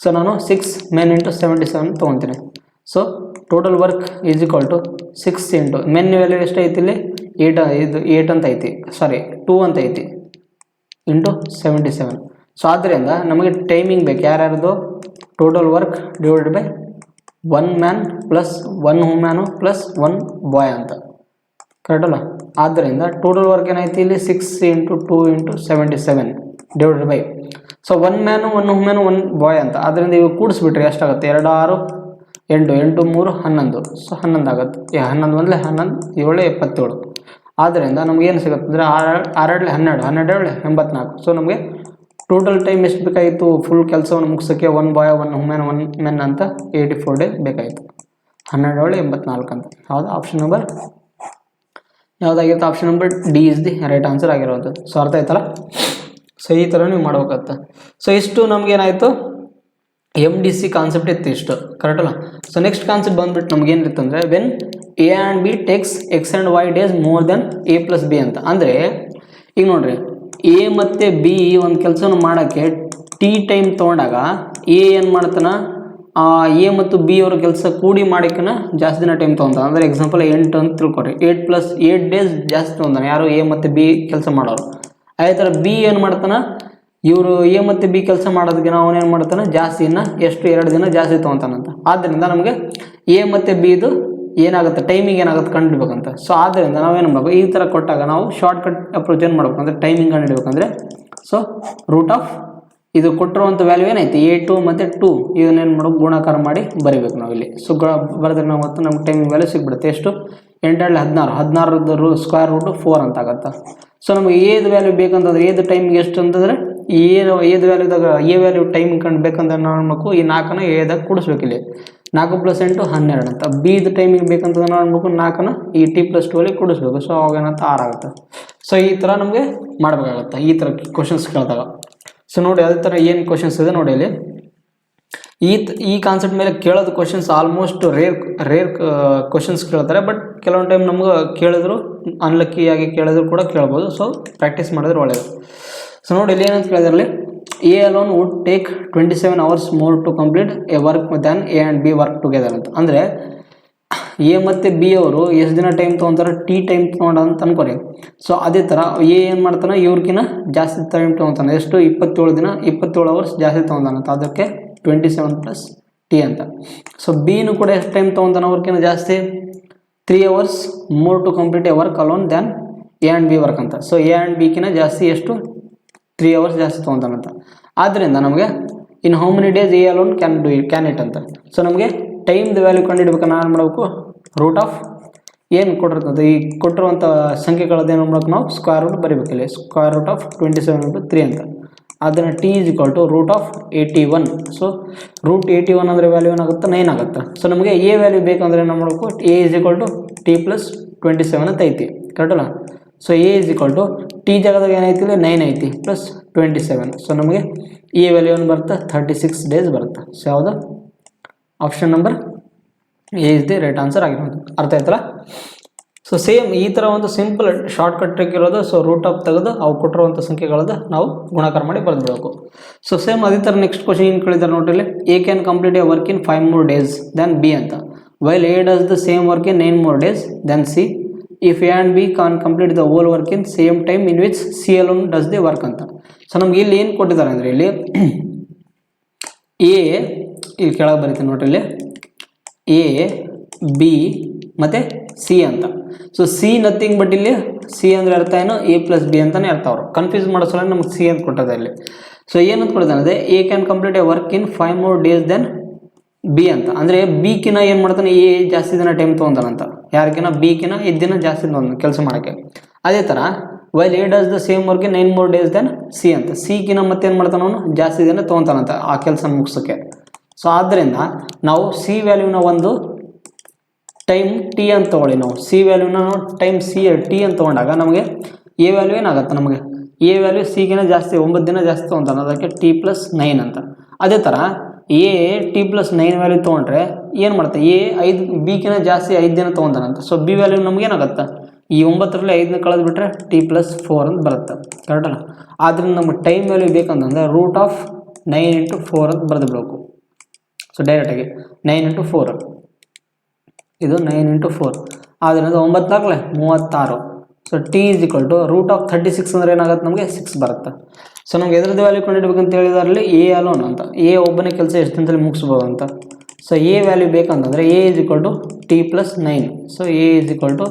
ಸೊ ನಾನು 6 men into 77 ತೊಗೊತೀನಿ. So total work is equal to 6 into men value ಎಷ್ಟು ಐತಿ ಇಲ್ಲಿ 8 ಅಂತ ಐತಿ, ಸಾರಿ 2 ಅಂತ ಐತಿ ಇಂಟು 77. ಸೊ ಆದ್ದರಿಂದ ನಮಗೆ ಟೈಮಿಂಗ್ ಬೇಕು ಯಾರ್ಯಾರ್ದು total work / 1 man plus 1 woman plus 1 boy ಅಂತ. ಕರೆಕ್ಟ್ ಅಲ್ಲ. ಆದ್ದರಿಂದ ಟೋಟಲ್ ವರ್ಕ್ ಏನಾಯ್ತು ಇಲ್ಲಿ 6 into 2 into 77 /. So 1 man 1 woman 1 boy ಅಂತ. ಆದ್ದರಿಂದ ಇವಾಗ ಕೂಡಿಸ್ಬಿಟ್ರೆ ಎಷ್ಟಾಗುತ್ತೆ 2 6 8 8 3 11. ಸೊ 11 ಆಗುತ್ತೆ. 11 1 11 7 77. ಆದ್ದರಿಂದ ನಮಗೇನು ಸಿಗುತ್ತೆ ಅಂದರೆ 6 12 12 84. ಸೊ ನಮಗೆ ಟೋಟಲ್ ಟೈಮ್ ಎಷ್ಟು ಬೇಕಾಗಿತ್ತು ಫುಲ್ ಕೆಲಸವನ್ನು ಮುಗಿಸೋಕ್ಕೆ 1 boy 1 woman 1 men ಅಂತ 84 ಡೇ ಬೇಕಾಯಿತು. 12 84 ಅಂತ. ಯಾವುದು ಆಪ್ಷನ್ ನಂಬರ್ ಯಾವುದಾಗಿರುತ್ತೆ? Option number D is the right answer ಆಗಿರುವಂಥದ್ದು. ಸೊ ಅರ್ಥ ಆಯ್ತಲ್ಲ. ಸೊ ಈ ಥರ ನೀವು ಮಾಡ್ಬೇಕಾಗತ್ತೆ. ಸೊ ಇಷ್ಟು ನಮಗೇನಾಯಿತು MDC ಕಾನ್ಸೆಪ್ಟ್ ಇತ್ತು ಇಷ್ಟು. ಕರೆಕ್ಟ್ ಅಲ್ಲ. ಸೊ ನೆಕ್ಸ್ಟ್ ಕಾನ್ಸೆಪ್ಟ್ ಬಂದುಬಿಟ್ಟು ನಮಗೇನಿರುತ್ತೆ ಅಂದರೆ when A and B takes X and Y days more than A + B ಅಂತ. ಅಂದರೆ ಈಗ ನೋಡಿರಿ A ಮತ್ತು B ಒಂದು ಕೆಲಸವನ್ನು ಮಾಡೋಕ್ಕೆ T ಟೈಮ್ ತೊಗೊಂಡಾಗ A ಏನು ಮಾಡ್ತಾನೆ A ಮತ್ತು B ಅವರ ಕೆಲಸ ಕೂಡಿ ಮಾಡೋಕ್ಕನ ಜಾಸ್ತಿ ದಿನ ಟೈಮ್ ತೊಗೊತಾನೆ. ಅಂದರೆ ಎಕ್ಸಾಂಪಲ್ 8 ಅಂತ ತಿಳ್ಕೊರಿ, 8 + 8 ಡೇಸ್ ಜಾಸ್ತಿ ತೊಗೊತಾನೆ ಯಾರು A ಮತ್ತು B ಕೆಲಸ ಮಾಡೋರು. ಅದೇ ಥರ B ಏನು ಮಾಡ್ತಾನೆ, ಇವರು A ಮತ್ತು B ಕೆಲಸ ಮಾಡೋದಕ್ಕೆ ಅವನೇನು ಮಾಡ್ತಾನೆ ಜಾಸ್ತಿ ಎಷ್ಟು 2 ದಿನ ಜಾಸ್ತಿ ತೊಗೊತಾನಂತ. ಆದ್ದರಿಂದ ನಮಗೆ A ಮತ್ತು Bದು ಏನಾಗುತ್ತೆ ಟೈಮಿಂಗ್ ಏನಾಗುತ್ತೆ ಕಂಡುಹಿಡ್ಬೇಕಂತ. ಸೊ ಆದ್ದರಿಂದ ನಾವೇನು ಮಾಡಬೇಕು, ಈ ಥರ ಕೊಟ್ಟಾಗ ನಾವು ಶಾರ್ಟ್ಕಟ್ ಅಪ್ರೋಚ್ ಏನು ಮಾಡ್ಬೇಕು ಅಂದರೆ ಟೈಮಿಂಗ್ ಕಂಡುಹಿಡ್ಬೇಕಂದ್ರೆ ಸೊ √ ಇದು ಕೊಟ್ಟಿರುವಂಥ ವ್ಯಾಲ್ಯೂ ಏನೈತಿ 8 ಮತ್ತು 2 ಇದನ್ನೇನು ಮಾಡಬೇಕು ಗುಣಾಕಾರ ಮಾಡಿ ಬರೀಬೇಕು ನಾವು ಇಲ್ಲಿ. ಸೊ ಬರೆದ್ರೆ ನಾವು ಮತ್ತು ನಮ್ಗೆ ಟೈಮಿಂಗ್ ವ್ಯಾಲ್ಯೂ ಸಿಗ್ಬಿಡುತ್ತೆ. ಎಷ್ಟು 8 16 16ರ ಸ್ಕ್ವೇರ್ ರೂಟ್ 4 ಅಂತ ಆಗುತ್ತೆ. ಸೊ ನಮಗೆ ಏದು ವ್ಯಾಲ್ಯೂ ಬೇಕಂತಂದ್ರೆ ಏದು ಟೈಮಿಂಗ್ ಎಷ್ಟು ಅಂತಂದರೆ ಏದು ವ್ಯಾಲ್ಯೂದಾಗ ಎ ವ್ಯಾಲ್ಯೂ ಟೈಮಿಂಗ್ ಕಂಡು ಬೇಕಂದ್ರೆ ನಾವು ಮಾಡಬೇಕು ಈ 4ನ ಎದಾಗ ಕೂಡಿಸ್ಬೇಕು. ಇಲ್ಲಿ 4 + 8 12 ಅಂತ. ಬಿದು ಟೈಮಿಂಗ್ ಬೇಕಂತಂದ್ರೆ ನಾವು ಮಾಡಬೇಕು 4ನ ಈ T + 2 ಅಲ್ಲಿ ಕೂಡಿಸ್ಬೇಕು. ಸೊ ಅವಾಗ ಏನಂತ 6 ಆಗುತ್ತೆ. ಸೊ ಈ ಥರ ನಮಗೆ ಮಾಡಬೇಕಾಗತ್ತೆ ಈ ಥರ ಕ್ವಶನ್ಸ್ ಕೇಳಿದಾಗ. ಸೊ ನೋಡಿ ಅದೇ ಥರ ಏನು ಕ್ವಶನ್ಸ್ ಇದೆ ನೋಡಿ ಇಲ್ಲಿ ಈ ಕಾನ್ಸೆಪ್ಟ್ ಮೇಲೆ ಕೇಳೋದು ಕ್ವಶನ್ಸ್ ಆಲ್ಮೋಸ್ಟ್ ರೇರ್ ಕ್ವಶನ್ಸ್ ಕೇಳ್ತಾರೆ. ಬಟ್ ಕೆಲವೊಂದು ಟೈಮ್ ನಮ್ಗೆ ಕೇಳಿದ್ರು ಅನ್ಲಕ್ಕಿಯಾಗಿ ಕೇಳಿದ್ರು ಕೂಡ ಕೇಳ್ಬೋದು. ಸೊ ಪ್ರಾಕ್ಟೀಸ್ ಮಾಡಿದ್ರೆ ಒಳ್ಳೆಯದು. ಸೊ ನೋಡಿ ಇಲ್ಲಿ ಏನಂತ ಕೇಳಿದ್ರಲ್ಲಿ A alone would take 27 hours more to complete a work than A and B work together ಅಂತ. ಅಂದರೆ ಎ ಮತ್ತು ಬಿ ಅವರು ಎಷ್ಟು ದಿನ ಟೈಮ್ ತೊಗೊತಾರೆ, ಟಿ ಟೈಮ್ ತೊಗೊಂಡ ಅಂತ ಅನ್ಕೊರಿ. ಸೊ ಅದೇ ಥರ ಎ ಏನು ಮಾಡ್ತಾನೆ, ಇವ್ರಿಗಿನ ಜಾಸ್ತಿ ಟೈಮ್ ತೊಗೊತಾನೆ. ಎಷ್ಟು, 27 ದಿನ, 27 ಅವರ್ಸ್ ಜಾಸ್ತಿ ತೊಗೊತಾನಂತ. ಅದಕ್ಕೆ 27 + ಟಿ ಅಂತ. ಸೊ ಬಿನು ಕೂಡ ಎಷ್ಟು ಟೈಮ್ ತೊಗೊತಾನೆ ಅವ್ರಿಗಿನ ಜಾಸ್ತಿ, 3 hours more to complete a work alone than A and B work ಅಂತ. ಸೊ ಎ ಆ್ಯಂಡ್ ಬಿಗಿನ ಜಾಸ್ತಿ ಎಷ್ಟು, 3 hours ಜಾಸ್ತಿ ತೊಗೊತಾನಂತ. ಆದ್ದರಿಂದ ನಮಗೆ ಇನ್ how many days A alone can it ಅಂತ. ಸೊ ನಮಗೆ ಟೈಮ್ದು ವ್ಯಾಲ್ಯೂ ಕಂಡುಹಿಡ್ಬೇಕು. ನಾನು ಮಾಡಬೇಕು ರೂಟ್ ಆಫ್ ಏನು ಕೊಟ್ಟಿರ್ತದೆ, ಈ ಕೊಟ್ಟಿರುವಂಥ ಸಂಖ್ಯೆಗಳದ್ದು ಏನು ಮಾಡಬೇಕು, ನಾವು ಸ್ಕ್ವೇರ್ ರೂಟ್ ಬರೀಬೇಕಿಲ್ಲ. ಸ್ಕ್ವೇರ್ ರೂಟ್ ಆಫ್ 27 × 3 ಅಂತ. ಅದನ್ನು T is equal to root of 81. So root 81 ಅಂದರೆ ವ್ಯಾಲ್ಯೂ ಏನಾಗುತ್ತೆ, 9 ಆಗುತ್ತೆ. ಸೊ ನಮಗೆ ಎ ವ್ಯಾಲ್ಯೂ ಬೇಕಂದ್ರೆ ಏನು ಮಾಡಬೇಕು, A is equal to T + 27 ಅಂತ ಐತಿ, ಕರೆಕ್ಟಲ್ಲ. So A is equal to T ಜಾಗದಾಗ ಏನೈತಿ, 9 ಐತಿ + 27. ಸೊ ನಮಗೆ ಎ ವ್ಯಾಲ್ಯೂ ಏನು ಬರುತ್ತೆ, 36 days ಬರುತ್ತೆ. ಸೊ ಯಾವುದು, option number A is the right answer ಆಗಿರೋದು. ಅರ್ಥ ಆಯ್ತಲ್ಲ. ಸೊ ಸೇಮ್ ಈ ಥರ ಒಂದು ಸಿಂಪಲ್ ಶಾರ್ಟ್ಕಟ್ ಟ್ರಿಕ್ ಇರೋದು. ಸೊ ರೂಟ್ ಆಫ್ ತೆಗೆದು ಅವು ಕೊಟ್ಟಿರುವಂಥ ಸಂಖ್ಯೆಗಳದ್ದು ನಾವು ಗುಣಾಕಾರ ಮಾಡಿ ಬರೆದ್ಬಿಡಬೇಕು. ಸೊ ಸೇಮ್ ಅದೇ ಥರ ನೆಕ್ಸ್ಟ್ ಕ್ವಶನ್ ಏನು ಕೇಳಿದ್ದಾರೆ ನೋಡ್ರಿ, A can complete a work in 5 more days then B ಅಂತ. While A does the same work in 9 more days then C. If A and B can complete the whole work in same time in which C alone does the work ಅಂತ. So ನಮ್ಗೆ ಇಲ್ಲಿ ಏನು ಕೊಟ್ಟಿದ್ದಾರೆ ಅಂದರೆ, ಇಲ್ಲಿ A, ಇಲ್ಲಿ ಕೆಳಗೆ ಬರೀತೀನಿ ನೋಡ್ರಿ, ಇಲ್ಲಿ ಎ ಬಿ ಮತ್ತು ಸಿ ಅಂತ. ಸೊ ಸಿ ನಥಿಂಗ್ ಬಟ್ ಇಲ್ಲಿ ಸಿ ಅಂದರೆ ಅರ್ಥ ಏನು, ಎ + ಬಿ ಅಂತಲೇ ಅರ್ಥ. ಅವರು ಕನ್ಫ್ಯೂಸ್ ಮಾಡೋ ಸಲ ನಮಗೆ ಸಿ ಅಂತ ಕೊಟ್ಟಿದೆ ಇಲ್ಲಿ. ಸೊ ಏನಂತ ಕೊಟ್ಟಿದ್ದಾನೆ ಅಂದರೆ, A can complete a work in 5 more days then B ಅಂತ. ಅಂದರೆ ಬಿಕಿನ ಏನು ಮಾಡ್ತಾನೆ, ಎ ಜಾಸ್ತಿ ದಿನ ಟೈಮ್ ತೊಗೊತಾನಂತ. ಯಾರಿಗಿನ, ಬಿಕಿನ 5 ದಿನ ಜಾಸ್ತಿ ತೊಗೊಂಡು ಕೆಲಸ ಮಾಡೋಕ್ಕೆ. ಅದೇ ಥರ while A does the same work in 9 more days then C ಅಂತ. ಸಿಗಿನ ಮತ್ತೇನು ಮಾಡ್ತಾನೆ, ಅವನು ಜಾಸ್ತಿ ದಿನ ತೊಗೊತಾನಂತ ಆ ಕೆಲಸ ಮುಗಿಸೋಕ್ಕೆ. ಸೊ ಆದ್ದರಿಂದ ನಾವು ಸಿ ವ್ಯಾಲ್ಯೂನ ಒಂದು ಟೈಮ್ ಟಿ ಅಂತ ತೊಗೊಳ್ಳಿ. ನಾವು ಸಿ ವ್ಯಾಲ್ಯೂನ ಟೈಮ್ ಟಿ ಅಂತ ತೊಗೊಂಡಾಗ ನಮಗೆ ಎ ವ್ಯಾಲ್ಯೂ ಏನಾಗುತ್ತೆ, ನಮಗೆ ಎ ವ್ಯಾಲ್ಯೂ ಸಿಗಿನ ಜಾಸ್ತಿ 9 ದಿನ ಜಾಸ್ತಿ ತೊಗೊತಾನೆ. ಅದಕ್ಕೆ ಟಿ + 9 ಅಂತ. ಅದೇ ಥರ ಎ ಟಿ + 9 ವ್ಯಾಲ್ಯೂ ತೊಗೊಂಡ್ರೆ ಏನು ಮಾಡುತ್ತೆ, ಎ 5 ಬಿಗಿನ ಜಾಸ್ತಿ 5 ದಿನ ತೊಗೊತಾನಂತ. ಸೊ ಬಿ ವ್ಯಾಲ್ಯೂ ನಮ್ಗೆ ಏನಾಗುತ್ತೆ, ಈ 9ರಲ್ಲಿ 5ನ ಕಳೆದು ಬಿಟ್ಟರೆ ಟಿ + 4 ಅಂತ ಬರುತ್ತೆ, ಕರೆಕ್ಟಲ್ಲ. ಆದ್ದರಿಂದ ನಮಗೆ ಟೈಮ್ ವ್ಯಾಲ್ಯೂ ಬೇಕಂತಂದರೆ ರೂಟ್ ಆಫ್ 9 × 4 ಅಂತ ಬರೆದು ಬಿಡಬೇಕು. ಸೊ ಡೈರೆಕ್ಟಾಗಿ 9 × 4, ಇದು 9 × 4 ಆದ್ದರಿಂದ 9 × 36. So T is equal to root of 36 ಅಂದರೆ ಏನಾಗುತ್ತೆ, ನಮಗೆ 6 ಬರುತ್ತೆ. ಸೊ ನಮ್ಗೆ ಎದ್ರದ್ದು ವ್ಯಾಲ್ಯೂ ಕಂಡುಹಿಡ್ಬೇಕಂತ ಹೇಳಿದಾರಲ್ಲಿ ಎ ಅಲೋನ್ ಅಂತ, ಎ ಒಬ್ಬನೇ ಕೆಲಸ ಎಷ್ಟು ದಿನದಲ್ಲಿ ಮುಗಿಸ್ಬೋದು ಅಂತ. ಸೊ ಎ ವ್ಯಾಲ್ಯೂ ಬೇಕಂತಂದರೆ A is equal to T + 9. So A is equal to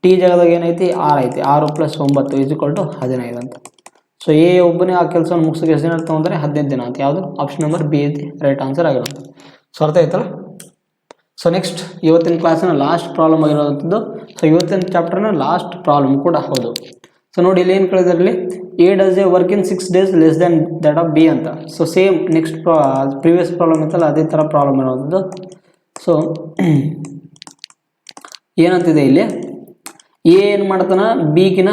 T ಜಾಗದಾಗ ಏನೈತಿ, 6 ಐತಿ, 6 + 9 ಈಸ್ ಈಕ್ವಲ್ ಟು 15 ಅಂತ. ಸೊ ಎ ಒಬ್ಬನೇ ಆ ಕೆಲಸವನ್ನು ಮುಗಿಸೋಕೆ ಎಷ್ಟು ದಿನ ತೊಗೊಂಡ್ರೆ 15 ದಿನ ಅಂತ. ಯಾವುದು, option number B is the right answer ಆಗಿರೋದು. ಸೊ ಅರ್ಥ ಆಯ್ತಲ್ಲ. ಸೊ ನೆಕ್ಸ್ಟ್ ಇವತ್ತಿನ ಕ್ಲಾಸಿನ ಲಾಸ್ಟ್ ಪ್ರಾಬ್ಲಮ್ ಆಗಿರೋವಂಥದ್ದು. ಸೊ ಇವತ್ತಿನ ಚಾಪ್ಟರ್ನ ಲಾಸ್ಟ್ ಪ್ರಾಬ್ಲಮ್ ಕೂಡ ಹೌದು. ಸೊ ನೋಡಿ ಇಲ್ಲಿ ಏನು ಕೇಳಿದ್ರಲ್ಲಿ, A does a work in 6 days less then that of B ಅಂತ. So same next previous problem ಇತ್ತಲ್ಲ ಅದೇ ಥರ ಪ್ರಾಬ್ಲಮ್ ಇರೋವಂಥದ್ದು. ಸೊ ಏನಂತಿದೆ ಇಲ್ಲಿ, ಎ ಏನು ಮಾಡ್ತಾನೆ, ಬಿಗಿನ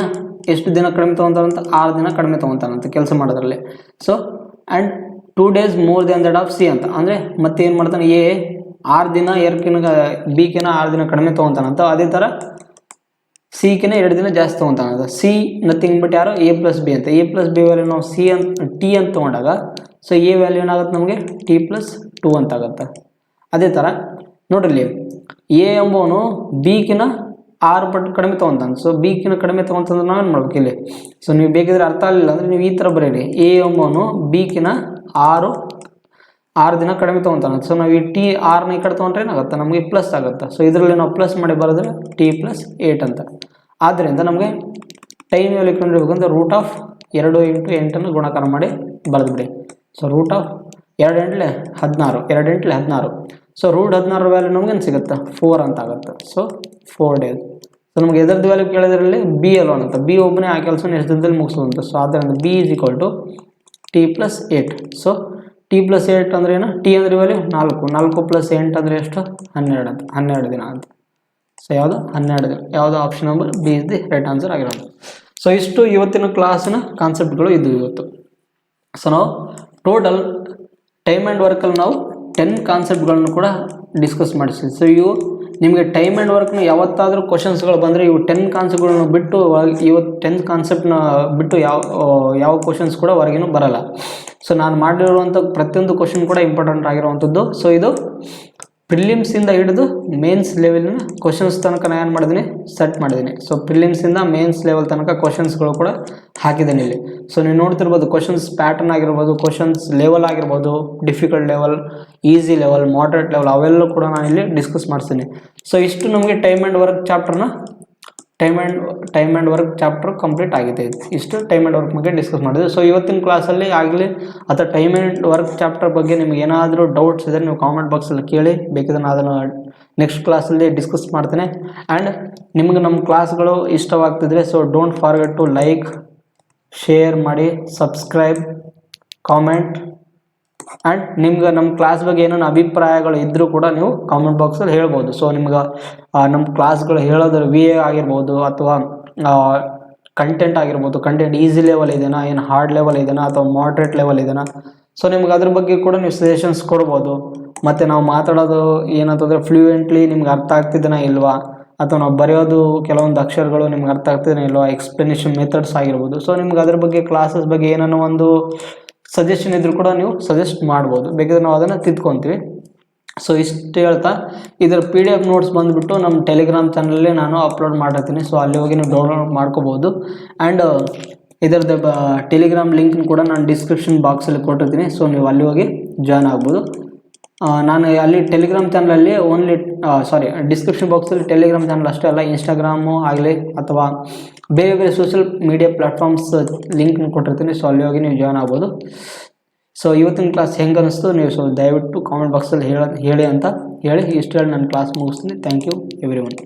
ಎಷ್ಟು ದಿನ ಕಡಿಮೆ ತೊಗೊತಾನಂತ, 6 ದಿನ ಕಡಿಮೆ ತೊಗೊತಾನಂತ ಕೆಲಸ ಮಾಡೋದ್ರಲ್ಲಿ. So and 2 days more than that of C ಅಂತ. ಅಂದರೆ ಮತ್ತೆ ಏನು ಮಾಡ್ತಾನೆ, ಎ 6 ದಿನ ಬಿಗಿನ 6 ದಿನ ಕಡಿಮೆ ತೊಗೊತಾನಂತ. ಅದೇ ಥರ ಸಿಗಿನ 2 ದಿನ ಜಾಸ್ತಿ ತೊಗೊತಾನಂತ. ಸಿ ನಥಿಂಗ್ ಬಟ್ ಯಾರು, ಎ + ಬಿ ಅಂತ. ಎ + ಬಿ ವ್ಯಾಲ್ಯೂ ನಾವು ಸಿ ಅಂತ ಟಿ ಅಂತ ತೊಗೊಂಡಾಗ ಸೊ ಎ ವ್ಯಾಲ್ಯೂ ಏನಾಗುತ್ತೆ, ನಮಗೆ ಟಿ + 2 ಅಂತ ಆಗುತ್ತೆ. ಅದೇ ಥರ ನೋಡ್ರಿ, ಎ ಎಂಬವನು ಬಿಗಿನ 6 ಪಟ್ಟು ಕಡಿಮೆ ತೊಗೊತಾನೆ. ಸೊ ಬಿಗಿನ ಕಡಿಮೆ ತೊಗೊತಂದ್ರೆ ನಾವೇನು ಮಾಡ್ಬೇಕು ಇಲ್ಲಿ. ಸೊ ನೀವು ಬೇಕಿದ್ರೆ ಅರ್ಥ ಆಗಲಿಲ್ಲ ಅಂದರೆ ನೀವು ಈ ಥರ ಬರೀರಿ, ಎ ಎಂಬವನು ಬಿಗಿನ 6 ದಿನ ಕಡಿಮೆ ತೊಗೊತಾನೆ. ಸೊ ನಾವು ಈ ಟಿ 6ನ ಈ ಕಡೆ ತೊಗೊಂಡ್ರೆ ಏನಾಗುತ್ತೆ, ನಮಗೆ ಪ್ಲಸ್ ಆಗುತ್ತೆ. ಸೊ ಇದರಲ್ಲಿ ನಾವು ಪ್ಲಸ್ ಮಾಡಿ ಬರೋದ್ರೆ ಟಿ + 8 ಅಂತ. ಆದ್ದರಿಂದ ನಮಗೆ ಟೈಮ್ ವ್ಯಾಲ್ಯೂ ಕಂಡುಹಿಡಬೇಕಂದ್ರೆ ರೂಟ್ ಆಫ್ 2 × 8 ಗುಣಾಕಾರ ಮಾಡಿ ಬರೆದ್ಬಿಡಿ. So root of 2 × 16, 2 × 16. So root 16 value ನಮಗೇನು ಸಿಗುತ್ತೆ, 4 ಅಂತ ಆಗುತ್ತೆ. So 4 days. ಸೊ ನಮಗೆ ಎದರದ್ದು ವ್ಯಾಲ್ಯೂ ಕೇಳಿದ್ರಲ್ಲಿ ಬಿ ಅಲೋನ್ ಅಂತ. ಬಿ ಒಬ್ಬನೇ ಆ ಕೆಲಸನ ಎಷ್ಟು ದಿನದಲ್ಲಿ ಮುಗಿಸೋದು. ಸೊ ಆದ್ದರಿಂದ B is equal to T + 8. So T + 8 ಅಂದ್ರೆ ಏನು, ಟಿ ಅಂದರೆ ವ್ಯಾಲ್ಯೂ 4, 4 + 8 ಅಂದರೆ ಎಷ್ಟು, 12 ಅಂತ, 12 ದಿನ ಅಂತ. ಸೊ ಯಾವುದು, 12 ದಿನ. ಯಾವುದು, option number B is the right answer ಆಗಿರೋದು. ಸೊ ಇಷ್ಟು ಇವತ್ತಿನ ಕ್ಲಾಸಿನ ಕಾನ್ಸೆಪ್ಟ್ಗಳು ಇದು ಇವತ್ತು. ಸೊ ನಾವು ಟೋಟಲ್ ಟೈಮ್ ಆ್ಯಂಡ್ ವರ್ಕಲ್ಲಿ ನಾವು 10 ಕಾನ್ಸೆಪ್ಟ್ಗಳನ್ನು ಕೂಡ ಡಿಸ್ಕಸ್ ಮಾಡಿಸ್ತೀವಿ. ಸೊ ಇವು ನಿಮಗೆ ಟೈಮ್ ಆ್ಯಂಡ್ ವರ್ಕ್ನ ಯಾವತ್ತಾದರೂ ಕ್ವಶನ್ಸ್ಗಳು ಬಂದರೆ ಇವು 10 ಕಾನ್ಸೆಪ್ಟ್ಗಳನ್ನು ಬಿಟ್ಟು ಇವತ್ತು 10 ಕಾನ್ಸೆಪ್ಟ್ನ ಬಿಟ್ಟು ಯಾವ ಕ್ವಶನ್ಸ್ ಕೂಡ ಹೊರಗೇನು ಬರಲ್ಲ. ಸೊ ನಾನು ಮಾಡಿರುವಂಥ ಪ್ರತಿಯೊಂದು ಕ್ವಶನ್ ಕೂಡ ಇಂಪಾರ್ಟೆಂಟ್ ಆಗಿರುವಂಥದ್ದು. ಸೊ ಇದು ಪ್ರಿಲಿಮ್ಸಿಂದ ಹಿಡಿದು ಮೇನ್ಸ್ ಲೆವೆಲ್ನ ಕ್ವಶನ್ಸ್ ತನಕ ನಾನು ಏನು ಮಾಡಿದ್ದೀನಿ ಸೆಟ್ ಮಾಡಿದ್ದೀನಿ. ಸೊ ಪ್ರಿಲಿಮ್ಸಿಂದ ಮೇನ್ಸ್ ಲೆವೆಲ್ ತನಕ ಕ್ವಶನ್ಸ್ಗಳು ಕೂಡ ಹಾಕಿದ್ದೀನಿ ಇಲ್ಲಿ. ಸೊ ನೀವು ನೋಡ್ತಿರ್ಬೋದು ಕ್ವಶನ್ಸ್ ಪ್ಯಾಟರ್ನ್ ಆಗಿರ್ಬೋದು, ಕ್ವಶನ್ಸ್ ಲೆವೆಲ್ ಆಗಿರ್ಬೋದು, difficult level, easy level, moderate level ಅವೆಲ್ಲೂ ಕೂಡ ನಾನು ಇಲ್ಲಿ ಡಿಸ್ಕಸ್ ಮಾಡಿಸ್ತೀನಿ. ಸೊ ಇಷ್ಟು ನಮಗೆ ಟೈಮ್ ಆ್ಯಂಡ್ ವರ್ಕ್ ಚಾಪ್ಟರ್ನ time and work chapter complete ಆಗಿದೆ. ಇಷ್ಟು ಟೈಮ್ ಆ್ಯಂಡ್ ವರ್ಕ್ ಬಗ್ಗೆ ಡಿಸ್ಕಸ್ ಮಾಡಿದ್ವಿ. ಸೊ ಇವತ್ತಿನ ಕ್ಲಾಸಲ್ಲಿ ಆಗಲಿ ಅಥವಾ ಟೈಮ್ ಆ್ಯಂಡ್ ವರ್ಕ್ ಚಾಪ್ಟರ್ ಬಗ್ಗೆ ನಿಮ್ಗೆ ಏನಾದರೂ ಡೌಟ್ಸ್ ಇದ್ದರೆ ನೀವು ಕಾಮೆಂಟ್ ಬಾಕ್ಸಲ್ಲಿ ಕೇಳಿ, ಬೇಕಿದ್ರೆ ನಾನು ಅದನ್ನು ನೆಕ್ಸ್ಟ್ ಕ್ಲಾಸಲ್ಲಿ ಡಿಸ್ಕಸ್ ಮಾಡ್ತೇನೆ. ಆ್ಯಂಡ್ ನಿಮ್ಗೆ ನಮ್ಮ ಕ್ಲಾಸ್ಗಳು ಇಷ್ಟವಾಗ್ತಿದ್ರೆ so don't forget to like, share ಮಾಡಿ, ಸಬ್ಸ್ಕ್ರೈಬ್, ಕಾಮೆಂಟ್. ಆ್ಯಂಡ್ ನಿಮ್ಗೆ ನಮ್ಮ ಕ್ಲಾಸ್ ಬಗ್ಗೆ ಏನೇನು ಅಭಿಪ್ರಾಯಗಳು ಇದ್ದರೂ ಕೂಡ ನೀವು ಕಾಮೆಂಟ್ ಬಾಕ್ಸಲ್ಲಿ ಹೇಳ್ಬೋದು. ಸೊ ನಿಮ್ಗೆ ನಮ್ಮ ಕ್ಲಾಸ್ಗಳು ಹೇಳೋದ್ರ ವಿ ಎ ಆಗಿರ್ಬೋದು ಅಥವಾ ಕಂಟೆಂಟ್ ಆಗಿರ್ಬೋದು, ಕಂಟೆಂಟ್ ಈಸಿ ಲೆವೆಲ್ ಇದೆನಾ, ಏನು ಹಾರ್ಡ್ ಲೆವೆಲ್ ಇದೆನಾ ಅಥವಾ ಮಾಡ್ರೇಟ್ ಲೆವೆಲ್ ಇದೆನಾ, ಸೊ ನಿಮ್ಗೆ ಅದ್ರ ಬಗ್ಗೆ ಕೂಡ ನೀವು ಸಜೆಷನ್ಸ್ ಕೊಡ್ಬೋದು. ಮತ್ತು ನಾವು ಮಾತಾಡೋದು ಏನಂತಂದರೆ ಫ್ಲೂಯೆಂಟ್ಲಿ ನಿಮ್ಗೆ ಅರ್ಥ ಆಗ್ತಿದ್ದೇನಾ ಇಲ್ವಾ, ಅಥವಾ ನಾವು ಬರೆಯೋದು ಕೆಲವೊಂದು ಅಕ್ಷರಗಳು ನಿಮ್ಗೆ ಅರ್ಥ ಆಗ್ತಿದ್ದೇನಾ ಇಲ್ವಾ, ಎಕ್ಸ್ಪ್ಲನೇಷನ್ ಮೆಥಡ್ಸ್ ಆಗಿರ್ಬೋದು. ಸೊ ನಿಮ್ಗೆ ಅದ್ರ ಬಗ್ಗೆ ಕ್ಲಾಸಸ್ ಬಗ್ಗೆ ಏನೋ ಒಂದು ಸಜೆಷನ್ ಇದ್ರೂ ಕೂಡ ನೀವು ಸಜೆಸ್ಟ್ ಮಾಡ್ಬೋದು, ಬೇಕಾದ್ರೆ ನಾವು ಅದನ್ನು ತಿದ್ಕೊತೀವಿ. ಸೊ ಇಷ್ಟು ಹೇಳ್ತಾ ಇದರ PDF ನೋಟ್ಸ್ ಬಂದುಬಿಟ್ಟು ನಮ್ಮ ಟೆಲಿಗ್ರಾಮ್ ಚಾನಲಲ್ಲಿ ನಾನು ಅಪ್ಲೋಡ್ ಮಾಡಿರ್ತೀನಿ. ಸೊ ಅಲ್ಲಿ ಹೋಗಿ ನೀವು ಡೌನ್ಲೋಡ್ ಮಾಡ್ಕೋಬೋದು. ಆ್ಯಂಡ್ ಇದರದ್ದು ಟೆಲಿಗ್ರಾಮ್ ಲಿಂಕ್ ಕೂಡ ನಾನು ಡಿಸ್ಕ್ರಿಪ್ಷನ್ ಬಾಕ್ಸಲ್ಲಿ ಕೊಟ್ಟಿರ್ತೀನಿ. ಸೊ ನೀವು ಅಲ್ಲಿ ಹೋಗಿ ಜಾಯ್ನ್ ಆಗ್ಬೋದು. ನಾನು ಅಲ್ಲಿ ಟೆಲಿಗ್ರಾಮ್ ಚಾನಲಲ್ಲಿ ಡಿಸ್ಕ್ರಿಪ್ಷನ್ ಬಾಕ್ಸಲ್ಲಿ ಟೆಲಿಗ್ರಾಮ್ ಚಾನಲ್ ಅಷ್ಟೇ ಅಲ್ಲ, ಇನ್ಸ್ಟಾಗ್ರಾಮು ಆಗಲಿ ಅಥವಾ ಬೇರೆ ಬೇರೆ ಸೋಷಿಯಲ್ ಮೀಡಿಯಾ ಪ್ಲ್ಯಾಟ್ಫಾರ್ಮ್ಸ್ ಲಿಂಕ್ ಕೊಟ್ಟಿರ್ತೀನಿ. ಸೊ ಅಲ್ಲಿ ಹೋಗಿ ನೀವು ಜಾಯ್ನ್ ಆಗ್ಬೋದು. ಸೊ ಇವತ್ತಿನ ಕ್ಲಾಸ್ ಹೆಂಗೆ ಅನ್ನಿಸ್ತು ನೀವು ಸೊ ದಯವಿಟ್ಟು ಕಾಮೆಂಟ್ ಬಾಕ್ಸಲ್ಲಿ ಹೇಳಿ ಅಂತ ಹೇಳಿ ಇಷ್ಟು ಹೇಳಿ ನಾನು ಕ್ಲಾಸ್ ಮುಗಿಸ್ತೀನಿ. Thank you every one.